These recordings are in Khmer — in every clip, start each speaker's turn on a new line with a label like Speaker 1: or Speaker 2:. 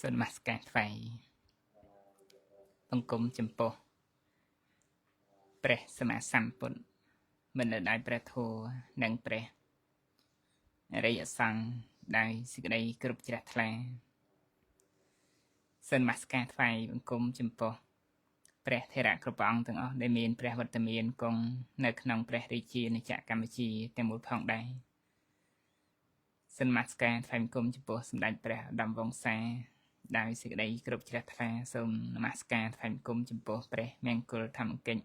Speaker 1: សិនមកស្កាថ្វាយបង្គំចំពោះព្រះសម្មាសម្ពុទ្ធមិនដែលព្រះធម៌និងព្រះអរិយសង្ឃដោយសេចក្តីគ្រប់ជ្រះថ្លាសិនមកស្កាថ្វាយបង្គំចំពោះព្រះថេរៈគ្រប់ព្រះអង្គទាំងអស់ដែលមានព្រះវត្តមានគង់នៅក្នុងព្រះរាជាណាចក្រកម្ពុជាទាំងមូលផងដែរសិនមកស្កាថ្វាយបង្គំចំពោះសម្ដេចព្រះឧត្តមវង្សាដោយសេចក្តីគ្រប់ជ្រះថ្លាសូមនមស្ការថ្វាយបង្គំចំពោះព្រះមង្គលធម្មកិច្ច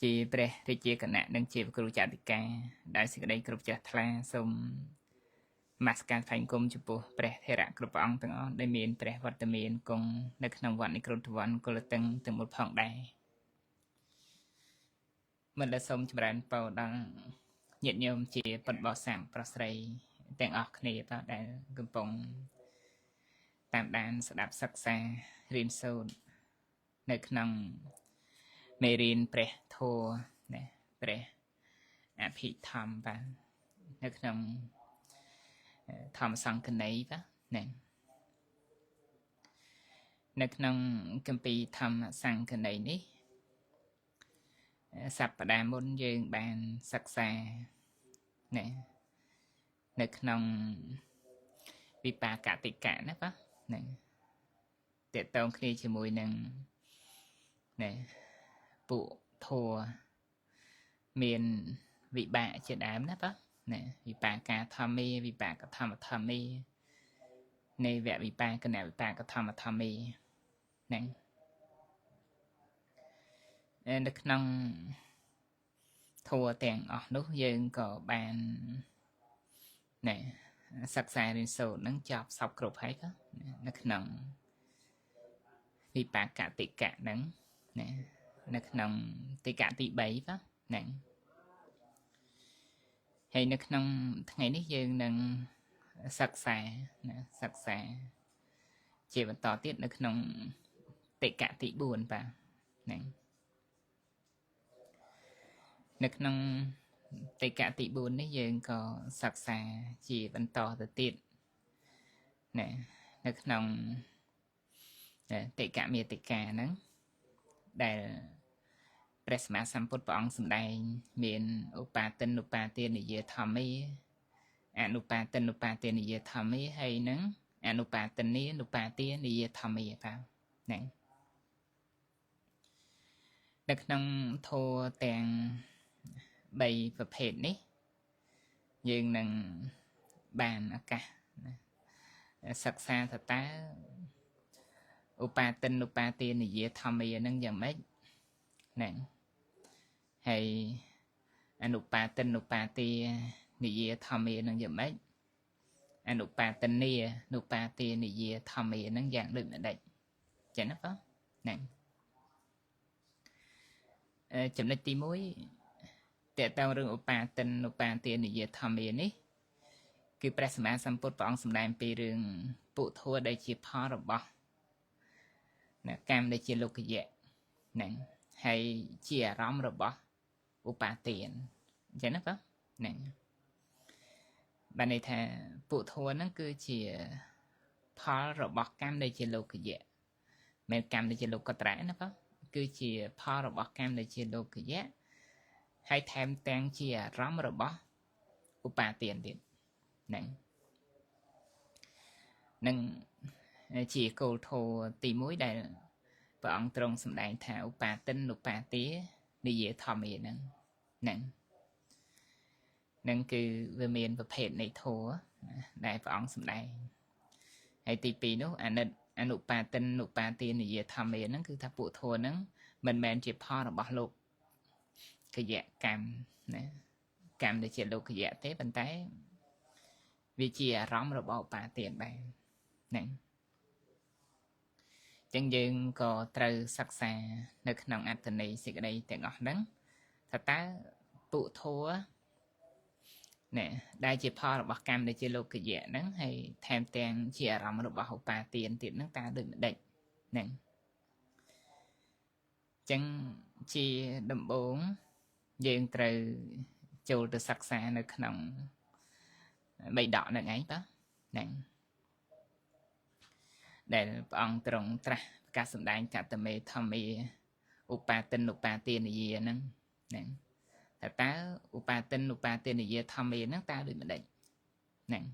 Speaker 1: ជាព្រះរាជាគណៈនិងជាគ្រូចាតិកាដោយសេចក្តីគ្រប់ជ្រះថ្លាសូមនមស្ការថ្វាយបង្គំចំពោះព្រះថេរៈគ្រប់ព្រះអង្គទាំងអស់ដែលមានព្រះវត្តមានគង់នៅក្នុងវត្តនិក្រុតវ័នកុលតឹងទាំងមូលផងដែរមិនដែលសូមចម្រើនពរដល់ញាតិញោមជាពុទ្ធបរិស័ទប្រុសស្រីទាំងអស់គ្នាដែលកំពុងតាមដានស្ដាប់សិក្សារៀនសូត្រនៅក្នុងមេរៀនព្រះធម៌ណាព្រះអភិធម្មបាទនៅក្នុងធម្មសង្កណីបាទណានៅក្នុងគម្ពីរធម្មសង្កណីនេះសប្តាហ៍មុនយើងបានសិក្សាណានៅក្នុងវិបាកតិកៈណាបាទណាតេតងគ្នាជាមួយនឹងណាពុធัวមានវិបាកជាដើមណាបាទណាវិបាកាធម្មេវិបាកធម្មធម្មេនៃវវិបាកណវិបាកធម្មធម្មេហ្នឹងនៅក្នុងធัวទាំងអស់នោះយើងក៏បានណាសិក្សារៀនសូត្រនឹងចប់សពគ្រប់ហើយក៏នៅក្នុងវិបាកតិកៈហ្នឹងណានៅក្នុងតិកៈទី3បាទហ្នឹងហើយនៅក្នុងថ្ងៃនេះយើងនឹងសិក្សាណាសិក្សាជាបន្តទៀតនៅក្នុងតិកៈទី4បាទហ្នឹងនៅក្នុងតិកៈទី4នេះយើងក៏សិក្សាជាបន្តទៅទៀតណានៅក្នុងតិកៈមេតិកាហ្នឹងដែលព្រះសម្មាសម្ពុទ្ធព្រះអង្គសម្ដែងមានឧបាទិនឧបាទានិយធម្មេអនុបាទិនឧបាទានិយធម្មេហើយនឹងអនុបាទិនីនុបាទានិយធម្មេបាទហ្នឹងនៅក្នុងធម៌ទាំង3ប្រភេទនេះយើងនឹងបានឱកាសសិក្សាថាតើឧបាទិនឧបាទានិយធម្មេនឹងយ៉ាងម៉េចហ្នឹងហើយអនុបាទិនឧបាទានិយធម្មេនឹងយ៉ាងម៉េចអនុបាទនីនុបាទានិយធម្មេនឹងយ៉ាងដូចម្ដេចចឹងណាបងហ្នឹងចំណុចទី1តើតើរឿងឧបាទិនឧបាទានិយធម្មេនេះគឺព្រះសម្មាសម្ពុទ្ធព្រះអង្គសម្ដែងពីរឿងពុធัวដែលជាផលរបស់កម្មដែលជាលោកយៈហ្នឹងហើយជាអារម្មណ៍របស់ឧបាទានអញ្ចឹងណាបងហ្នឹងបានន័យថាពុធัวហ្នឹងគឺជាផលរបស់កម្មដែលជាលោកយៈមិនកម្មដែលជាលោកត្រៈណាបងគឺជាផលរបស់កម្មដែលជាលោកយៈហើយថែមទាំងជាអារម្មណ៍របស់ឧបាទានទៀតហ្នឹងនឹងជាគោលធម៌ទី1ដែលព្រះអង្គទ្រង់សម្ដែងថាឧបាទិនឧបាទានិយធម្មេហ្នឹងគឺវាមានប្រភេទនៃធម៌ដែលព្រះអង្គសម្ដែងហើយទី2នោះអនុបាទិនឧបាទានិយធម្មេហ្នឹងគឺថាពួកធម៌ហ្នឹងមិនមែនជាផលរបស់លោកកយៈកម្មណាកម្មដែលជាលោកយៈទេប៉ុន្តែវាជាអារម្មណ៍របស់ឧបាទានដែរហ្នឹងចឹងយើងក៏ត្រូវសិក្សានៅក្នុងអត្ថន័យសេចក្តីទាំងអស់ហ្នឹងថាតើពុធัวណែដែលជាផលរបស់កម្មដែលជាលោកយៈហ្នឹងហើយថែមទាំងជាអារម្មណ៍របស់ឧបាទានទៀតហ្នឹងតើដូចម្ដេចហ្នឹងចឹងជាដំបូងយើងត្រូវចូលទៅសិក្សានៅក្នុងបៃដកនឹងឯងបាទហ្នឹង ដែលព្រះអង្គទ្រង់ត្រាស់ប្រកាសសម្ដែងកតមេធម្មាឧបាទិនឧបាទានយាហ្នឹងតែតើឧបាទិនឧបាទានយាធម្មាហ្នឹងតើដូចម្ដេចហ្នឹង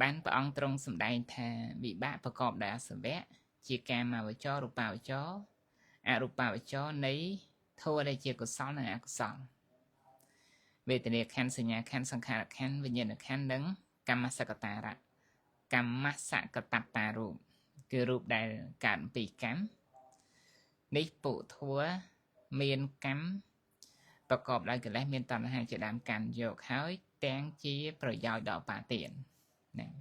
Speaker 1: បានព្រះអង្គទ្រង់សម្ដែងថាវិបាកប្រកបដោយអសវៈជាកាមវចររូបាវចរអរូបាវចរនៃធម៌ដែលជាកុសលនិងអកុសលវេទនាខណ្ឌសញ្ញាខណ្ឌសង្ខារខណ្ឌវិញ្ញាណខណ្ឌនិងកម្មសកតារៈកម្មសកតបារូបគឺរូបដែលកើតពីកម្មនេះពុធัวមានកម្មប្រកបដោយកិលេសមានតណ្ហាជាដើមកាន់យកហើយទាំងជាប្រយោជន៍ដល់បាទានហ្នឹង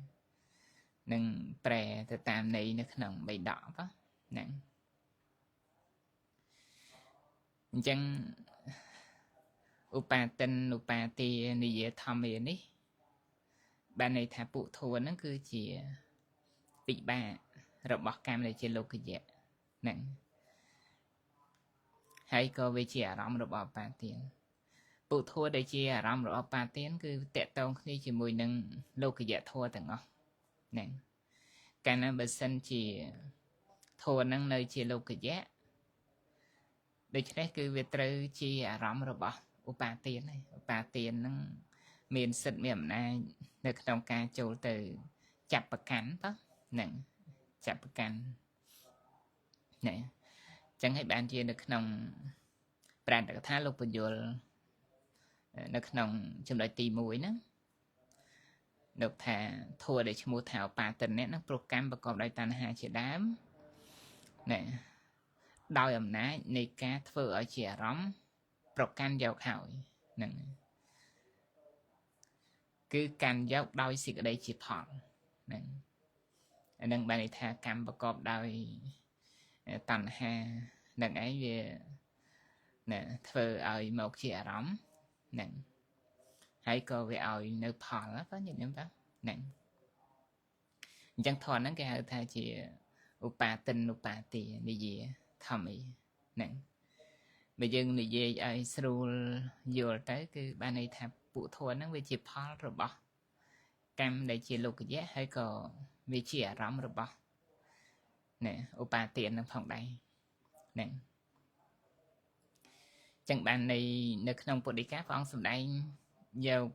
Speaker 1: នឹងប្រែទៅតាមន័យនៅក្នុងបៃដកហ្នឹងអញ្ចឹងឧបាទិនឧបាទានិយាធម្មានេះបានន័យថាពុធัวហ្នឹងគឺជាពិបាករបស់កម្មដែលជាលោកយៈហ្នឹងហើយក៏វាជាអារម្មណ៍របស់បាទានពុធัวដែលជាអារម្មណ៍របស់បាទានគឺតកតងគ្នាជាមួយនឹងលោកយៈធัวទាំងអស់ហ្នឹងកាលណាបើសិនជាធัวហ្នឹងនៅជាលោកយៈដូច្នេះគឺវាត្រូវជាអារម្មណ៍របស់ឧបាទានហើយឧបាទានហ្នឹងមានសិទ្ធិមានអំណាចនៅក្នុងការចូលទៅចាប់ប្រកាន់ហ្នឹងចាប់ប្រកាន់ហ្នឹងចឹងហើយបានជានៅក្នុងប្រាណកថាលោកបញ្យលនៅក្នុងចំណុចទី1ហ្នឹងលោកថាធัวដែលឈ្មោះថាឧបាទិនហ្នឹងព្រោះកម្មប្រកបដោយតណ្ហាជាដើមណែដោយអំណាចនៃការធ្វើឲ្យជាអារម្មណ៍ប្រកាន់យកហើយហ្នឹងគឺកាន់យកដោយសេចក្តីជាផលហ្នឹងអានឹងបានន័យថាកម្មប្រកបដោយតណ្ហានឹងឯងវាណែធ្វើឲ្យមកជាអារម្មណ៍ហ្នឹងហើយក៏វាឲ្យនៅផលណាញាតិញោមហ្នឹងអញ្ចឹងធម៌ហ្នឹងគេហៅថាជាឧបាទិនឧបាទានិយាធម្មាហ្នឹងបើយើងនិយាយឲ្យស្រួលយល់ទៅគឺបានន័យថាពួកធម៌ហ្នឹងវាជាផលរបស់កម្មដែលជាលោកយៈហើយក៏វាជាអារម្មណ៍របស់ណែឧបាទាននឹងផងដែរហ្នឹងចឹងបាននៅក្នុងពុទ្ធដីកាព្រះអង្គសម្ដែងយក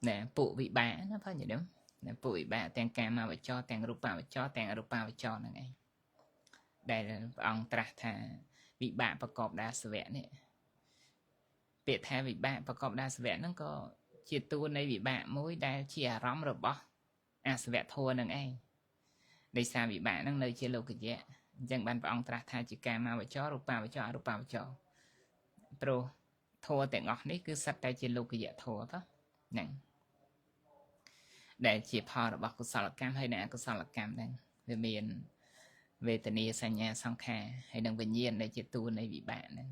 Speaker 1: ណែពួកវិបាកណាបងញាតិញោមណែពួកវិបាកទាំងកាមវចរទាំងរូបាវចរទាំងអរូបាវចរហ្នឹងឯងដែលព្រះអង្គត្រាស់ថាវិបាកប្រកបដោយអសវៈនេះពាក្យថាវិបាកប្រកបដោយអសវៈហ្នឹងក៏ជាតួនៃវិបាកមួយដែលជាអារម្មណ៍របស់អសវៈធម៌ហ្នឹងឯងដោយសារវិបាកហ្នឹងនៅជាលោកយៈអញ្ចឹងបានព្រះអង្គត្រាស់ថាជាកាមវចររូបាវចរអរូបាវចរព្រោះធម៌ទាំងអស់នេះគឺសិតតែជាលោកយៈធម៌ហ្នឹងដែលជាផលរបស់កុសលកម្មហើយនិងអកុសលកម្មហ្នឹងវាមានវេទនាសញ្ញាសង្ខារហើយនិងវិញ្ញាណដែលជាតួនៃវិបាកហ្នឹង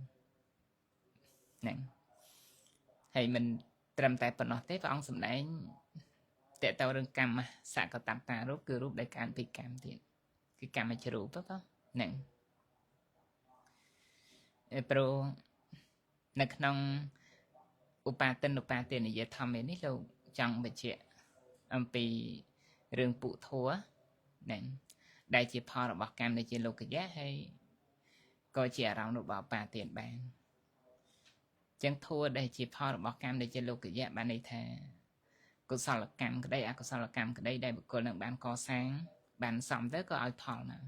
Speaker 1: ហើយមិនត្រឹមតែប៉ុណ្ណោះទេព្រះអង្គសម្ដែងតើតើរឿងកម្មសកតតារូបគឺរូបដែលកើតពីកម្មទៀតគឺកម្មជ្រូបហ្នឹងព្រោះនៅក្នុងឧបាទិនឧបាទានិយាធម្មានេះលោកចង់បញ្ជាក់អំពីរឿងពុធัวហ្នឹងដែលជាផលរបស់កម្មដែលជាលោកយៈហើយក៏ជាអារម្មណ៍របស់ឧបាទានបានចឹងធัวដែលជាផលរបស់កម្មដែលជាលោកយៈបានន័យថាកុសលកម្មក្តីអកុសលកម្មក្តីដែលបុគ្គលនឹងបានកសាងបានសំទៅក៏ឲ្យផលណា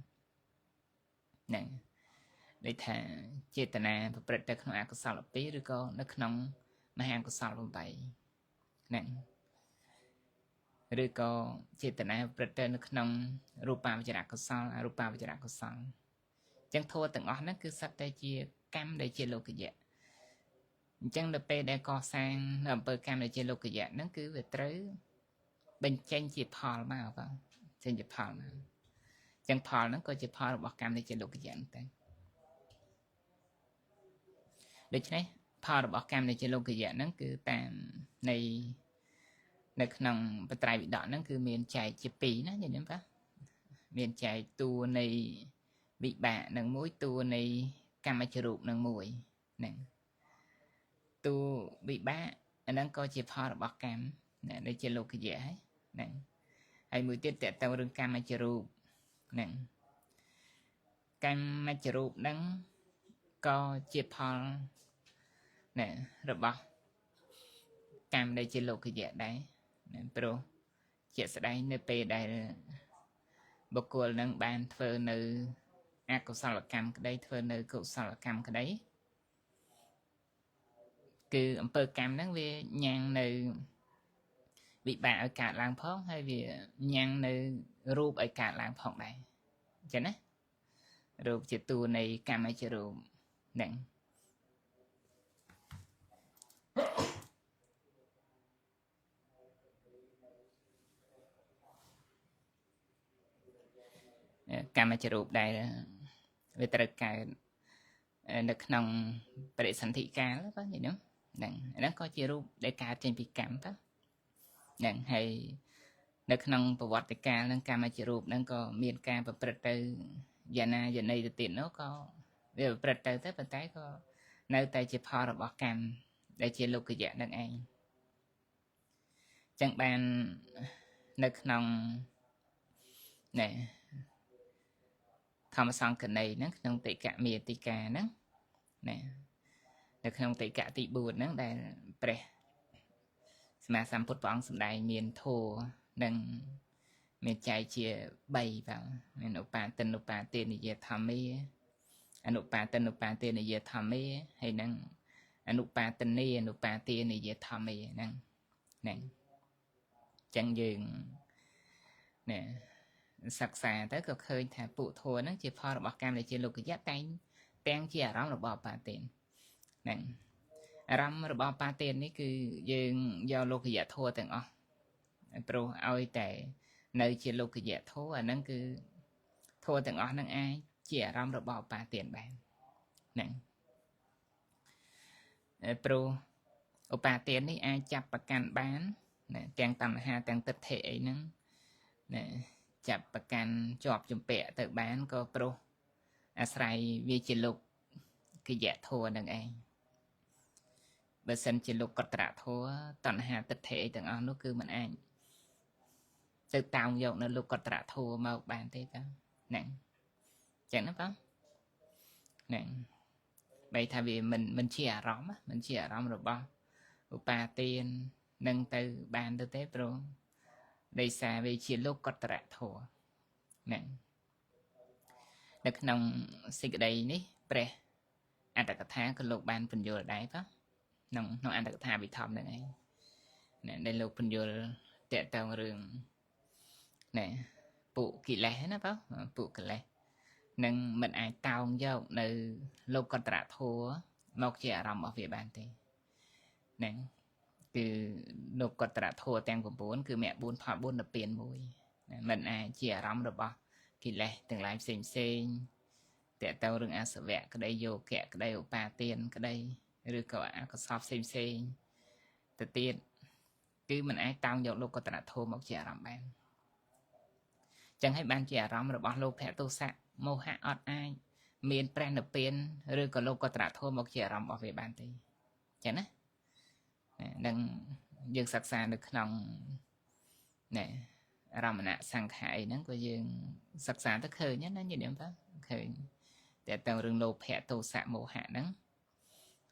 Speaker 1: ហ្នឹងដូចថាចេតនាប្រព្រឹត្តទៅក្នុងអកុសល2ឬក៏នៅក្នុងមហាកុសល8ហ្នឹងឬក៏ចេតនាប្រព្រឹត្តទៅនៅក្នុងរូបាវចរកុសលអរូបាវចរកុសលអញ្ចឹងធម៌ទាំងអស់ហ្នឹងគឺសត្វតែជាកម្មដែលជាលោកយៈអញ្ចឹងដល់ពេលដែលកសាងនៅអំពើកម្មដែលជាលោកយៈហ្នឹងគឺវាត្រូវបញ្ចេញជាផលមកបងចេញជាផលមកអញ្ចឹងផលហ្នឹងក៏ជាផលរបស់កម្មដែលជាលោកយៈហ្នឹងតែដូច្នេះផលរបស់កម្មដែលជាលោកយៈហ្នឹងគឺតាមនៅក្នុងបត្រៃវិដកហ្នឹងគឺមានចែកជា2ណាញាតិញោមបាទមានចែកតួនៃវិបាកនឹងមួយតួនៃកម្មជ្រូបនឹងមួយហ្នឹងតួវិបាកអាហ្នឹងក៏ជាផលរបស់កម្មដែលជាលោកយៈហើយហ្នឹងហើយមួយទៀតតើតើរឿងកម្មជ្រូប nè cam mà chụp nắng có chia phò nè rồi bỏ cam đây chỉ lục cái gì đấy nè pro chia sẻ đây nơi pe đây bọc quần nâng bàn phơi nơi câu sao là cam cái đấy phơi nơi câu sao là cam cái đấy cứ phơi cam nắng về nhang nơi bị bà ở cả làng phong hay vì nhang nơi rùp ở cả làng phong này chứ nè rùp chỉ tu này cam hay chỉ rùp nè cam hay chỉ rùp đây về tất cả được nòng để sản thị cá đó có gì nữa nè nó có chỉ rùp để cá trên bị cam đó nè hay được nòng bảo vật cá nâng cam hay chỉ rùp nâng có miền cam và bật từ giờ này thì tiền nó có về bật từ tới bật tới có nơi tay chỉ phò bỏ cam để chỉ lục cái dạng đằng anh chẳng bàn được nòng nè thầm xong cái này nó không tị cả miền tị cả nó nè được không tị cả tị buồn nó đây pre mà xăm phút bóng sầm đài miền thô đừng miền trái chia bay vào miền nộp pa tiền thì về thầm ấy nộp pa tiền thì về thầm ấy hay năng nộp pa tiền thì về thầm ấy năng nè chẳng dừng nè sặc sà tới cực hơi thả phụ thua nó chỉ pho bỏ cam để chỉ lục cái giá tay tên chỉ rắm là bỏ pa tiền nè rắm là bỏ pa tiềnនេះគឺយើងយកលោកកយៈធัวទាំងអស់ព្រោះឲ្យតែនៅជាលោកកយៈធัวអាហ្នឹងគឺធัวទាំងអស់ហ្នឹងអាចជាអារម្មណ៍របស់ប៉ាទៀនបានហ្នឹងព្រោះឧបាទៀននេះអាចចាប់ប្រកាន់បានទាំងតណ្ហាទាំងទិដ្ឋិអីហ្នឹងចាប់ប្រកាន់ជាប់ជំពាក់ទៅបានក៏ព្រោះអាស្រ័យវាជាលោកកយៈធัวហ្នឹងឯងបើសិនជាលោកកត្រៈធัวតណ្ហាទិដ្ឋិអីទាំងអស់នោះគឺមិនអាចទៅតាមយកនៅលោកកត្រៈធัวមកបានទេតាហ្នឹងចឹងណាបងហ្នឹងបីថាវាមិនជាអារម្មណ៍មិនជាអារម្មណ៍របស់ឧបាទាននឹងទៅបានទៅទេព្រោះដោយសារវាជាលោកកត្រៈធัวហ្នឹងនៅក្នុងសេចក្តីនេះព្រះអត្តកថាក៏លោកបានពន្យល់ដែរបងក្នុងអត្តកថាវិធម្មហ្នឹងឯងដែលលោកពន្យល់តកតងរឿងណែពុកិលេសណាបងពុកិលេសនឹងមិនអាចតោងយកនៅលោកកត្រៈធัวមកជាអារម្មណ៍របស់វាបានទេហ្នឹងគឺលោកកត្រៈធัวទាំង9គឺមគ្គ4ផល4ដល់ពៀន1មិនអាចជាអារម្មណ៍របស់កិលេសទាំងឡាយផ្សេងតកតងរឿងអសវៈក្តីយោគៈក្តីឧបាទានក្តីឬក៏អកុសលផ្សេងទៅទៀតគឺមិនអាចតោងយកលោកកត្រៈធัวមកជាអារម្មណ៍បានចឹងហើយបានជាអារម្មណ៍របស់លោភៈទោសៈមោហៈអត់អាចមានព្រះនិព្វានឬក៏លោកកត្រៈធម៌មកជាអារម្មណ៍របស់វាបានទេចឹងណានឹងយើងសិក្សានៅក្នុងណែរមណសង្ខ័យហ្នឹងក៏យើងសិក្សាទៅឃើញណាញាតិញោមតើឃើញតែតើរឿងលោភៈទោសៈមោហៈហ្នឹង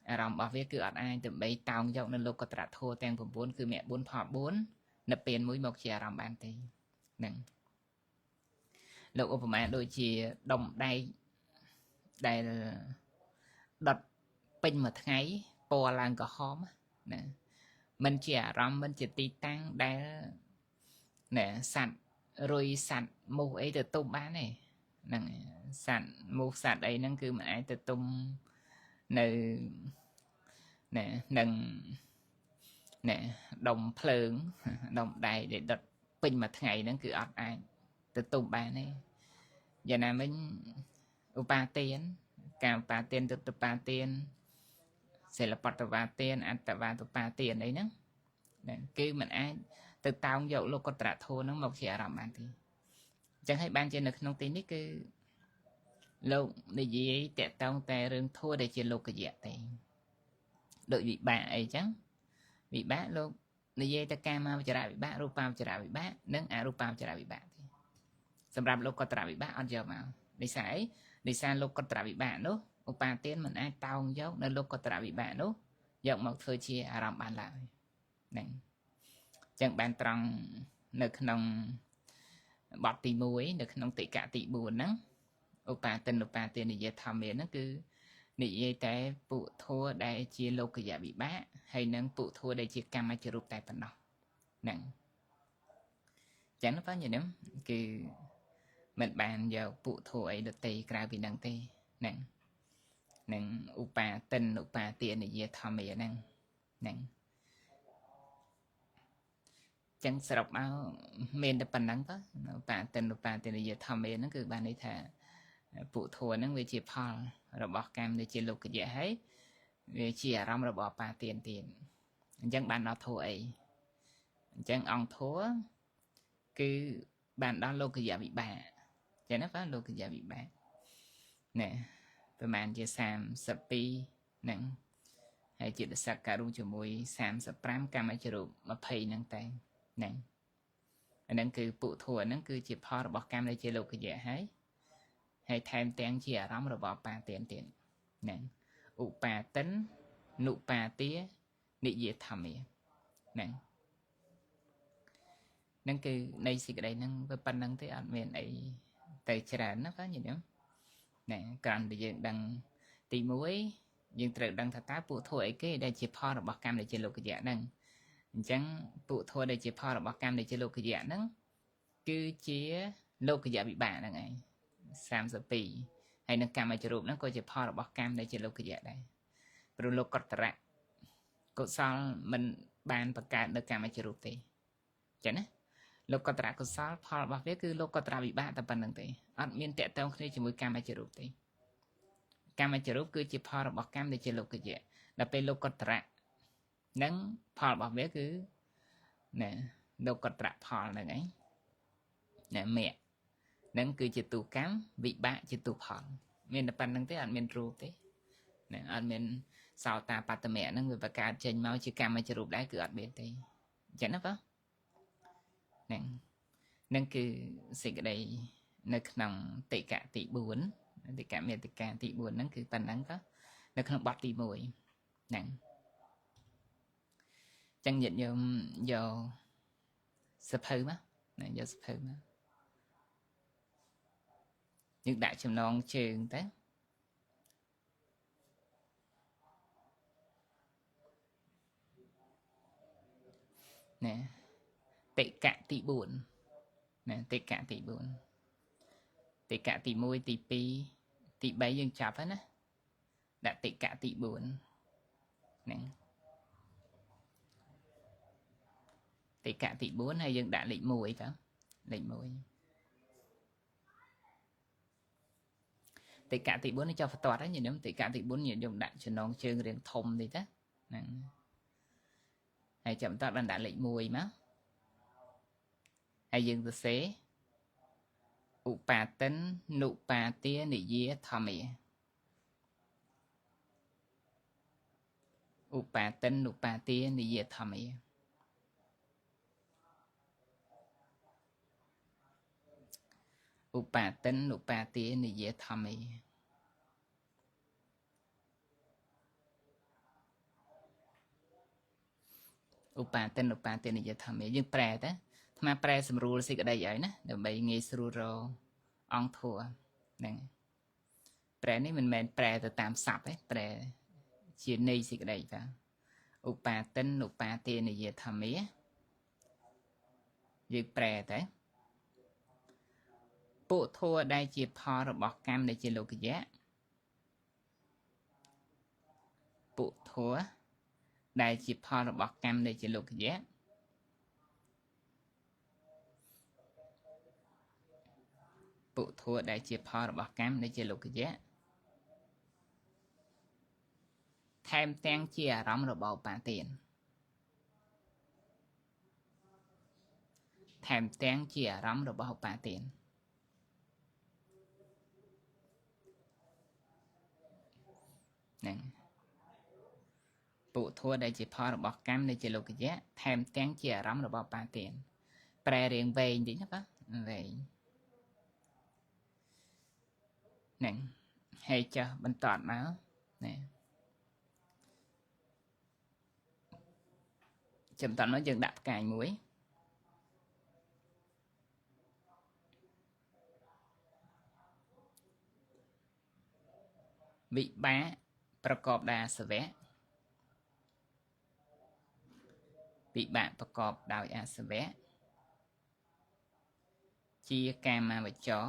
Speaker 1: អារម្មណ៍របស់វាគឺអត់អាចដើម្បីតោងយកនៅលោកកត្រៈធម៌ទាំង9គឺមគ្គ4ផល4និព្វាន1មកជាអារម្មណ៍បានទេហ្នឹងលោកឧបមាដូចជាដុំដែកដែលដុតពេញមួយថ្ងៃពណ៌ឡើងក្រហមណាមិនជាអារម្មណ៍មិនជាទីតាំងដែលណែសัตว์រុយសัตว์មូសអីទៅទុំបានទេហ្នឹងសัตว์មូសសัตว์អីហ្នឹងគឺមិនអាចទៅទុំនៅណែនឹងណែដុំភ្លើងដុំដែកដែលដុតពេញមួយថ្ងៃហ្នឹងគឺអត់អាចទៅទុំបានទេយ៉ាងណាមិញឧបាទានការឧបាទានទុតបាទានសិលបតវាទានអត្តវាទុបាទានអីហ្នឹងគឺមិនអាចទៅតោងយកលោកកត្រៈធម៌ហ្នឹងមកជាអារម្មណ៍បានទេអញ្ចឹងហើយបានជានៅក្នុងទីនេះគឺលោកនិយាយតកតងតែរឿងធម៌ដែលជាលោកយៈទេដូចវិបាកអីចឹងវិបាកលោកនិយាយតែកាមាវចរៈវិបាករូបាវចរៈវិបាកនិងអរូបាវចរៈវិបាកទេ សម្រាប់លោកកតរវិបាកអត់យកមកដោយសារអីដោយសារលោកកតរវិបាកនោះឧបាទានមិនអាចតោងយកនៅលោកកតរវិបាកនោះយកមកធ្វើជាអារម្មណ៍បានឡើយហ្នឹងចឹងបានត្រង់នៅក្នុងបទទី1នៅក្នុងតិកៈទី4ហ្នឹងឧបាទាននិយាយធម្មាហ្នឹងគឺនិយាយតែពុធัวដែលជាលោកយវិបាកហើយនឹងពុធัวដែលជាកម្មជ្ជរូបតែប៉ុណ្ណោះហ្នឹងចឹងបងញញឹមគឺមិនបានយកពុធัวអីដទៃក្រៅពីហ្នឹងទេហ្នឹងនឹងឧបាទាននិយាយធម្មាហ្នឹងចឹងសរុបមកមានតែប៉ុណ្ណឹងទៅឧបាទាននិយាយធម្មាហ្នឹងគឺបានន័យថាពុធัวហ្នឹងវាជាផលរបស់កម្មដែលជាលោកយៈហើយវាជាអារម្មណ៍របស់បាទានទៀតអញ្ចឹងបានដល់ធัวអីអញ្ចឹងអង្គធัวគឺបានដល់លោកយៈវិបាកចឹងណាបាទលោកយៈវិបាកណែប្រហែលជា32ហ្នឹងហើយជាដសកការុជាមួយ35កម្មជ្ជរូប20ហ្នឹងតែហ្នឹងអាហ្នឹងគឺពុធัวហ្នឹងគឺជាផលរបស់កម្មដែលជាលោកយៈហើយថែមទាំងជាអារម្មណ៍របស់បាទានទៀតហ្នឹងឧបាទាននុបាទានិយាធម្មាហ្នឹងគឺនៃសេចក្តីហ្នឹងវាប៉ុណ្្នឹងទេអត់មានអីទៅច្រើនណាបងញញឹមណែគ្រាន់តែយើងដឹងទី1យើងត្រូវដឹងថាតើពុធัวអីគេដែលជាផលរបស់កម្មដែលជាលោកយៈហ្នឹងអញ្ចឹងពុធัวដែលជាផលរបស់កម្មដែលជាលោកយៈហ្នឹងគឺជាលោកយៈវិបាកហ្នឹងឯង32ហើយនឹងកម្មជ្ជរូបហ្នឹងក៏ជាផលរបស់កម្មដែលជាលោកយៈដែរព្រោះលោកកតរៈកុសលមិនបានបង្កើតនៅកម្មជ្ជរូបទេចឹងណាលោកកតរៈកុសលផលរបស់វាគឺលោកកតរវិបាកតែប៉ុណ្្នឹងទេអត់មានតកតងគ្នាជាមួយកម្មជ្ជរូបទេកម្មជ្ជរូបគឺជាផលរបស់កម្មដែលជាលោកយៈដល់ពេលលោកកតរៈនឹងផលរបស់វាគឺណែលោកកតរៈផលហ្នឹងឯងណែមគ្គហ្នឹងគឺជាទូកម្មវិបាកជាទូផលមានតែប៉ុណ្្នឹងទេអត់មានរូបទេណែអត់មានសោតាបត្តមៈហ្នឹងវាបង្កើតចេញមកជាកម្មជ្ជរូបដែរគឺអត់មានទេអញ្ចឹងណាបងហ្នឹងគឺសេចក្តីនៅក្នុងតិកៈទី4តិកៈមេតិកាទី4ហ្នឹងគឺប៉ុណ្ណឹងទៅនៅក្នុងបទទី1ហ្នឹងចឹងញាតិញោមយកសភៅមកណាយកសភៅមកយើងដាក់ចំណងជើងទៅណែតិកៈទី4ណែតិកៈទី4តិកៈទី1ទី2ទី3យើងចាប់ហើយណាដាក់តិកៈទី4ហ្នឹងតិកៈទី4ហើយយើងដាក់លេខ1ទៅលេខ1តិកៈទី4នេះចុះបន្ទាត់ហើយញញឹមតិកៈទី4យើងដាក់ចំណងជើងរាងធំតិចទៅហ្នឹងហើយចាំបន្ទាត់បានដាក់លេខ1មកហើយយើងសរសេរឧបាទាននុបាទានិយាធម្មាឧបាទាននុបាទានិយាធម្មាឧបាទាននុបាទានិយាធម្មាឧបាទាននុបាទានិយាធម្មាយើងប្រែទៅអាត្មាប្រែសម្រួលសេចក្តីឲ្យណាដើម្បីងាយស្រួលរកអង្គធัวហ្នឹងប្រែនេះមិនមែនប្រែទៅតាមស័ព្ទទេប្រែជាន័យសេចក្តីបាទឧបាទាននុបាទានិយាធម្មាយើងប្រែទៅពុធัวដែលជាផលរបស់កម្មដែលជាលោកយៈពុធัวដែលជាផលរបស់កម្មដែលជាលោកយៈពុធัวដែលជាផលរបស់កម្មដែលជាលោកយៈថែមទាំងជាអារម្មណ៍របស់ឧបាទានថែមទាំងជាអារម្មណ៍របស់ឧបាទានហ្នឹងពុធัวដែលជាផលរបស់កម្មដែលជាលោកយៈថែមទាំងជាអារម្មណ៍របស់ឧបាទានប្រែរៀងវែងតិចណាបាទវែង nè hay cho bên tọt máu nè chấm tọt nó dừng đạp cài muối bị báประกอบ đa សវៈ bị bạn ประกอบ ដោយ អាសវៈ ជា កាមាវចរ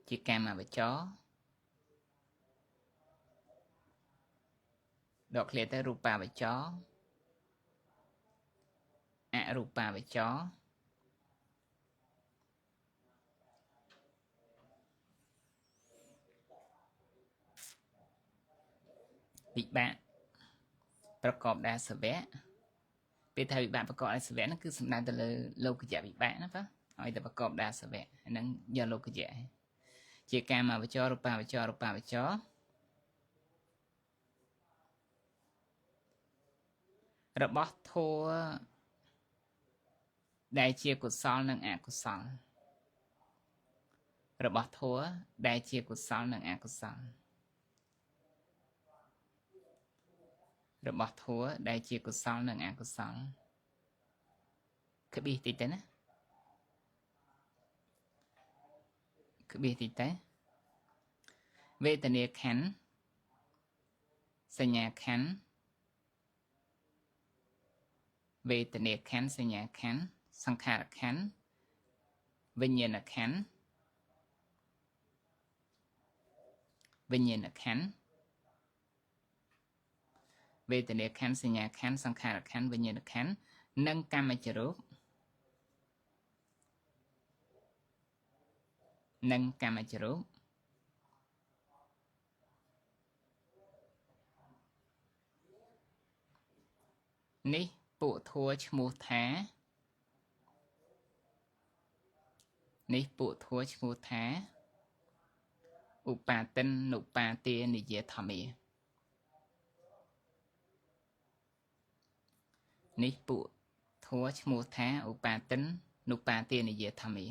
Speaker 1: ជា កាមាវចរ ដកឃ្លាទៅ រូបាវចរ អរូបាវចរ វិបាក ប្រកប ដោយ អាសវៈ ពេលថាវិបាកប្រកបដោយអាសវៈហ្នឹងគឺសំដៅទៅលើលោកយៈវិបាកណាបាទឲ្យតែប្រកបដោយអាសវៈហ្នឹងយកលោកយៈជាកាមាវចរ រូបាវចរ រូបាវចរ របស់ធัวដែលជាកុសលនិងអកុសលរបស់ធัวដែលជាកុសលនិងអកុសលរបស់ធัวដែលជាកុសលនិងអកុសលក្បៀសតិចទៅណាក្បៀសតិចទៅវេទនាខណ្ឌសញ្ញាខណ្ឌវេទនាខណ្ឌសញ្ញាខណ្ឌសង្ខារខណ្ឌវិញ្ញាណខណ្ឌវិញ្ញាណខណ្ឌវេទនាខណ្ឌសញ្ញាខណ្ឌសង្ខារខណ្ឌវិញ្ញាណខណ្ឌនិងកម្មចរូបនិងកម្មចរូបនេះពួកធัวឈ្មោះថានេះពួកធัวឈ្មោះថាឧបាទិននុបាទានិយាធម្មានេះពួកធัวឈ្មោះថាឧបាទិននុបាទានិយាធម្មា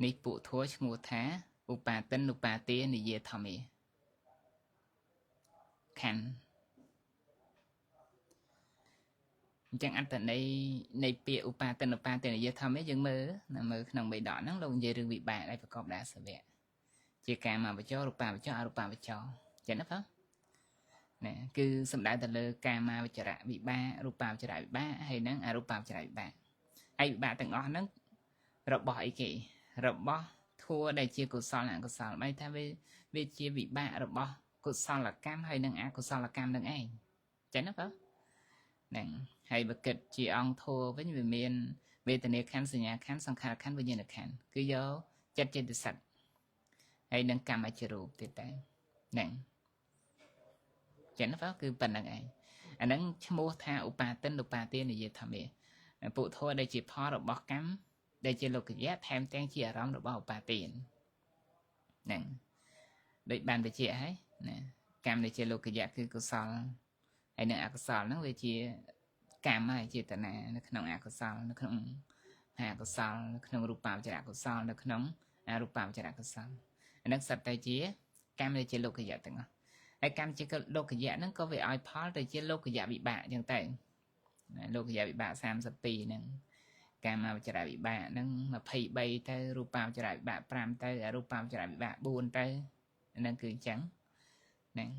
Speaker 1: នេះពួកធัวឈ្មោះថាឧបាទិននុបាទានិយាធម្មាខណ្ឌអញ្ចឹងអត្ថន័យនៃពាក្យឧបាទិនឧបាទានិយាធម្មាយើងមើលក្នុងបេដកហ្នឹងលោកនិយាយរឿងវិបាកដែលប្រកបដោយអាសវៈជាកាមាវចរ រូបាវចរ អរូបាវចរចឹងណាបងណាគឺសំដៅទៅលើកាមាវចរៈវិបាករូបាវចរៈវិបាកហើយនឹងអរូបាវចរៈវិបាកហើយវិបាកទាំងអស់ហ្នឹងរបស់អីគេរបស់ធัวដែលជាកុសលអកុសលបែរថាវាជាវិបាករបស់កុសលកម្មហើយនឹងអកុសលកម្មនឹងឯងចឹងណាបងហ្នឹងហើយបើគិតជាអង្គធัวវិញវាមានវេទនាខណ្ឌសញ្ញាខណ្ឌសង្ខារខណ្ឌវិញ្ញាណខណ្ឌគឺយកចិត្តចេតសិកហើយនឹងកម្មចរូបទៀតតែហ្នឹងចឹងណាបងគឺប៉ុណ្្នឹងឯងអាហ្នឹងឈ្មោះថាឧបាទិនឧបាទានិយាធម្មាពុទ្ធធម៌ដែលជាផលរបស់កម្មដែលជាលោកយៈថែមទាំងជាអារម្មណ៍របស់ឧបាទិនហ្នឹងដូចបានបញ្ជាក់ហើយណាកម្មដែលជាលោកយៈគឺកុសលហើយនឹងអកុសលហ្នឹងវាជាកម្មហើយចេតនានៅក្នុងអកុសលនៅក្នុងអកុសលនៅក្នុងរូបាវចរៈកុសលនៅក្នុងអរូបាវចរៈកុសលអាហ្នឹងសត្វតែជាកម្មដែលជាលោកយៈទាំងអស់ហើយកម្មជាលោកយៈហ្នឹងក៏វាឲ្យផលទៅជាលោកយៈវិបាកអញ្ចឹងទៅលោកយៈវិបាក32ហ្នឹងកាមាវចរៈវិបាកហ្នឹង23ទៅរូបាវចរៈវិបាក5ទៅអរូបាវចរៈវិបាក4ទៅហ្នឹងគឺអញ្ចឹងហ្នឹង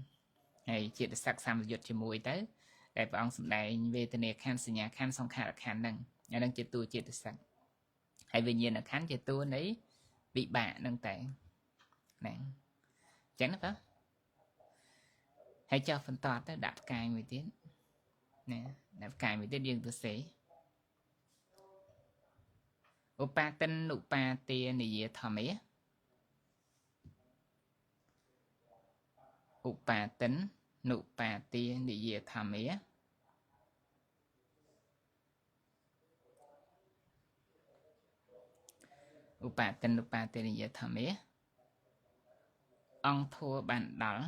Speaker 1: ហើយចិត្តស័ក្តិសម្បយុទ្ធជាមួយទៅតែព្រះអង្គសម្ដែងវេទនាខណ្ឌសញ្ញាខណ្ឌសង្ខារខណ្ឌហ្នឹងអាហ្នឹងជាតួចិត្តស័ក្តិហើយវិញ្ញាណខណ្ឌជាតួនៃវិបាកហ្នឹងតែហ្នឹងអញ្ចឹងណាបងហើយចុះបន្តទៅដាក់ផ្កាយមួយទៀតណាដាក់ផ្កាយមួយទៀតយើងទៅសេឧបាទិននុបាទានិយាធម្មាឧបាទិននុបាទានិយាធម្មាឧបាទិននុបាទានិយាធម្មាអង្គធัวបានដល់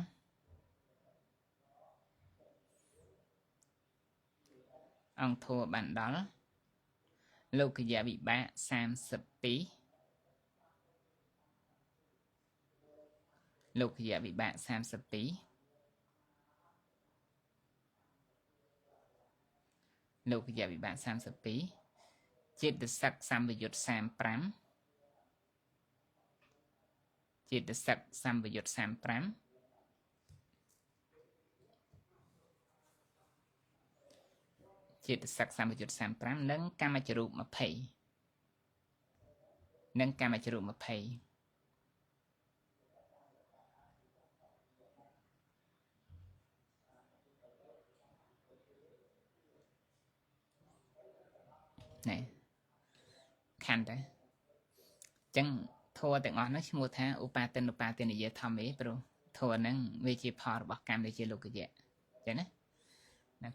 Speaker 1: អង្គធัวបានដល់ លោកយៈវិបាក32លោកយៈវិបាក32លោកយៈវិបាក32ចេតសិកសម្បយុទ្ធ35ចេតសិកសម្បយុទ្ធ35ចេតសិកសម្បយុទ្ធ35និងកម្មចរូប20និងកម្មចរូប20ណែខាន់តើចឹងធัวទាំងអស់ហ្នឹងឈ្មោះថាឧបាទិនឧបាទិនិយធម្មឯព្រោះធัวហ្នឹងវាជាផលរបស់កម្មដែលជាលោកយៈចឹងណា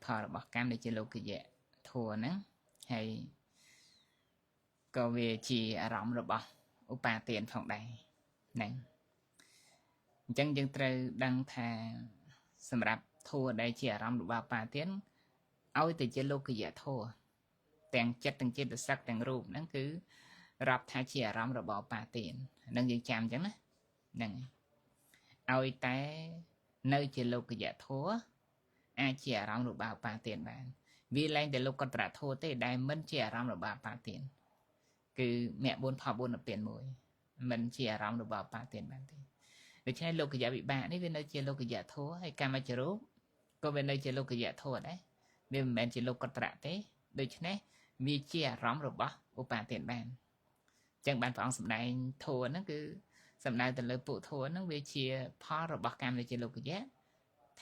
Speaker 1: ផលរបស់កម្មដែលជាលោកយៈធัวហ្នឹងហើយក៏វាជាអារម្មណ៍របស់ឧបាទានផងដែរហ្នឹងអញ្ចឹងយើងត្រូវដឹងថាសម្រាប់ធัวដែលជាអារម្មណ៍របស់ឧបាទានឲ្យតែជាលោកយៈធัวទាំងចិត្តទាំងចេតសិកទាំងរូបហ្នឹងគឺរាប់ថាជាអារម្មណ៍របស់ឧបាទានហ្នឹងយើងចាំអញ្ចឹងណាហ្នឹងឲ្យតែនៅជាលោកយៈធัวអាចជាអារម្មណ៍របស់ឧបាទានបានវាឡើងតែលោកកតរធัวទេដែលមិនជាអារម្មណ៍របស់ឧបាទានគឺមគ្គ4ផល4និព្វាន1មិនជាអារម្មណ៍របស់ឧបាទានបានទេដូច្នេះលោកយៈវិបាកនេះវានៅជាលោកយៈធัวហើយកម្មចរូបក៏វានៅជាលោកយៈធัวដែរវាមិនមែនជាលោកកតរទេដូច្នេះវាជាអារម្មណ៍របស់ឧបាទានបានចឹងបានព្រះអង្គសម្ដែងធัวហ្នឹងគឺសំដៅទៅលើពួកធัวហ្នឹងវាជាផលរបស់កម្មដែលជាលោកយៈ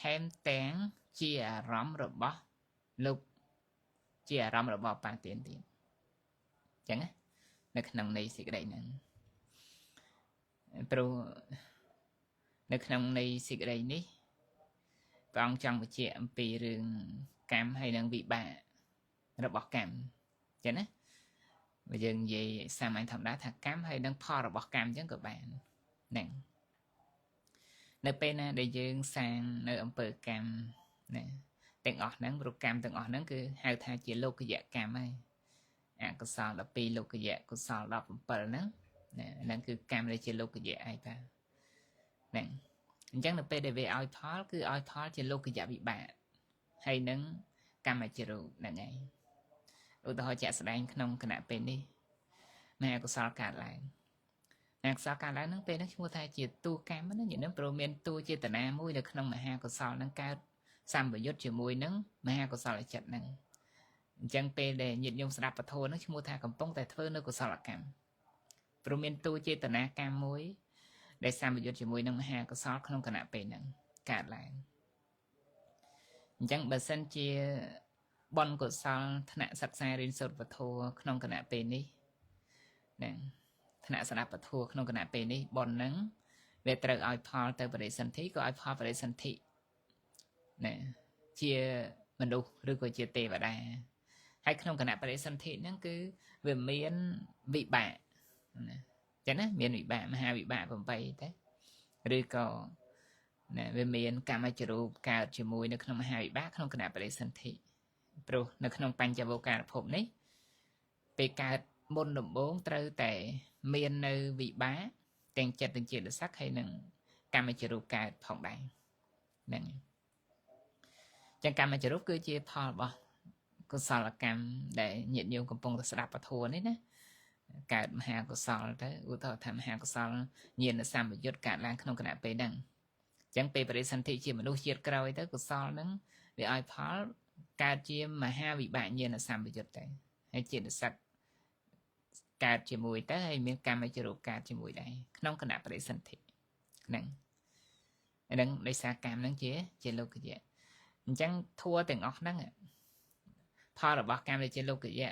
Speaker 1: ថែមទាំងជាអារម្មណ៍របស់លោកជាអារម្មណ៍របស់ឧបាទានទៀតចឹងណានៅក្នុងន័យសេចក្តីហ្នឹងព្រោះនៅក្នុងន័យសេចក្តីនេះព្រះអង្គចង់បញ្ជាក់អំពីរឿងកម្មហើយនិងវិបាករបស់កម្មចឹងណាបើយើងនិយាយសាមញ្ញធម្មតាថាកម្មហើយនិងផលរបស់កម្មចឹងក៏បានហ្នឹងនៅពេលណាដែលយើងសាងនៅអំពើកម្មណាទាំងអស់ហ្នឹងប្រកម្មទាំងអស់ហ្នឹងគឺហៅថាជាលោកយៈកម្មហើយអកុសល12លោកយៈកុសល17ហ្នឹងហ្នឹងគឺកម្មដែលជាលោកយៈឯងបាទហ្នឹងអញ្ចឹងនៅពេលដែលវាឲ្យផលគឺឲ្យផលជាលោកយៈវិបាកហើយនឹងកម្មចរូបហ្នឹងឯងឧទាហរណ៍ជាក់ស្ដែងក្នុងគណៈពេលនេះមហាកុសលកើតឡើងមហាកុសលកើតឡើងហ្នឹងពេលហ្នឹងឈ្មោះថាជាតួកម្មណាញាតិនឹងព្រមមានតួចេតនាមួយនៅក្នុងមហាកុសលហ្នឹងកើតសម្បយុទ្ធជាមួយនឹងមហាកុសលចិត្តហ្នឹងអញ្ចឹងពេលដែលញាតិញោមស្ដាប់ពធហ្នឹងឈ្មោះថាកំពុងតែធ្វើនៅកុសលកម្មព្រមមានតួចេតនាកម្មមួយដែលសម្បយុទ្ធជាមួយនឹងមហាកុសលក្នុងគណៈពេលហ្នឹងកើតឡើងអញ្ចឹងបើសិនជាបុណ្យកុសលថ្នាក់សិក្សារៀនសូត្រពធក្នុងគណៈពេលនេះហ្នឹងថ្នាក់ស្ដាប់ពធក្នុងគណៈពេលនេះបុណ្យហ្នឹងវាត្រូវឲ្យផលទៅបរិសន្ធិក៏ឲ្យផលបរិសន្ធិណាជាមនុស្សឬក៏ជាទេវតាហើយក្នុងគណៈបរិសន្ធិហ្នឹងគឺវាមានវិបាកណាចឹងណាមានវិបាកមហាវិបាក8ទេឬក៏ណាវាមានកម្មចរូបកើតជាមួយនៅក្នុងមហាវិបាកក្នុងគណៈបរិសន្ធិព្រោះនៅក្នុងបញ្ចវោការភពនេះពេលកើតមុនដំបូងត្រូវតែមាននៅវិបាកទាំងចិត្តទាំងចេតសិកហើយនឹងកម្មចរូបកើតផងដែរហ្នឹងចឹងកម្មចរូបគឺជាផលរបស់កុសលកម្មដែលញាតិញោមកំពុងតែស្ដាប់ពធនេះណាកើតមហាកុសលទៅឧទាហរណ៍ថាមហាកុសលញាណសម្បយុទ្ធកើតឡើងក្នុងគណៈពេលហ្នឹងចឹងពេលបរិសន្ធិជាមនុស្សជាតិក្រោយទៅកុសលហ្នឹងវាឲ្យផលកើតជាមហាវិបាកញាណសម្បយុទ្ធទៅហើយចេតសិកកើតជាមួយទៅហើយមានកម្មចរូបកើតជាមួយដែរក្នុងគណៈបរិសន្ធិហ្នឹងហ្នឹងដោយសារកម្មហ្នឹងជាលោកយៈអញ្ចឹងធัวទាំងអស់ហ្នឹងផលរបស់កម្មដែលជាលោកយៈ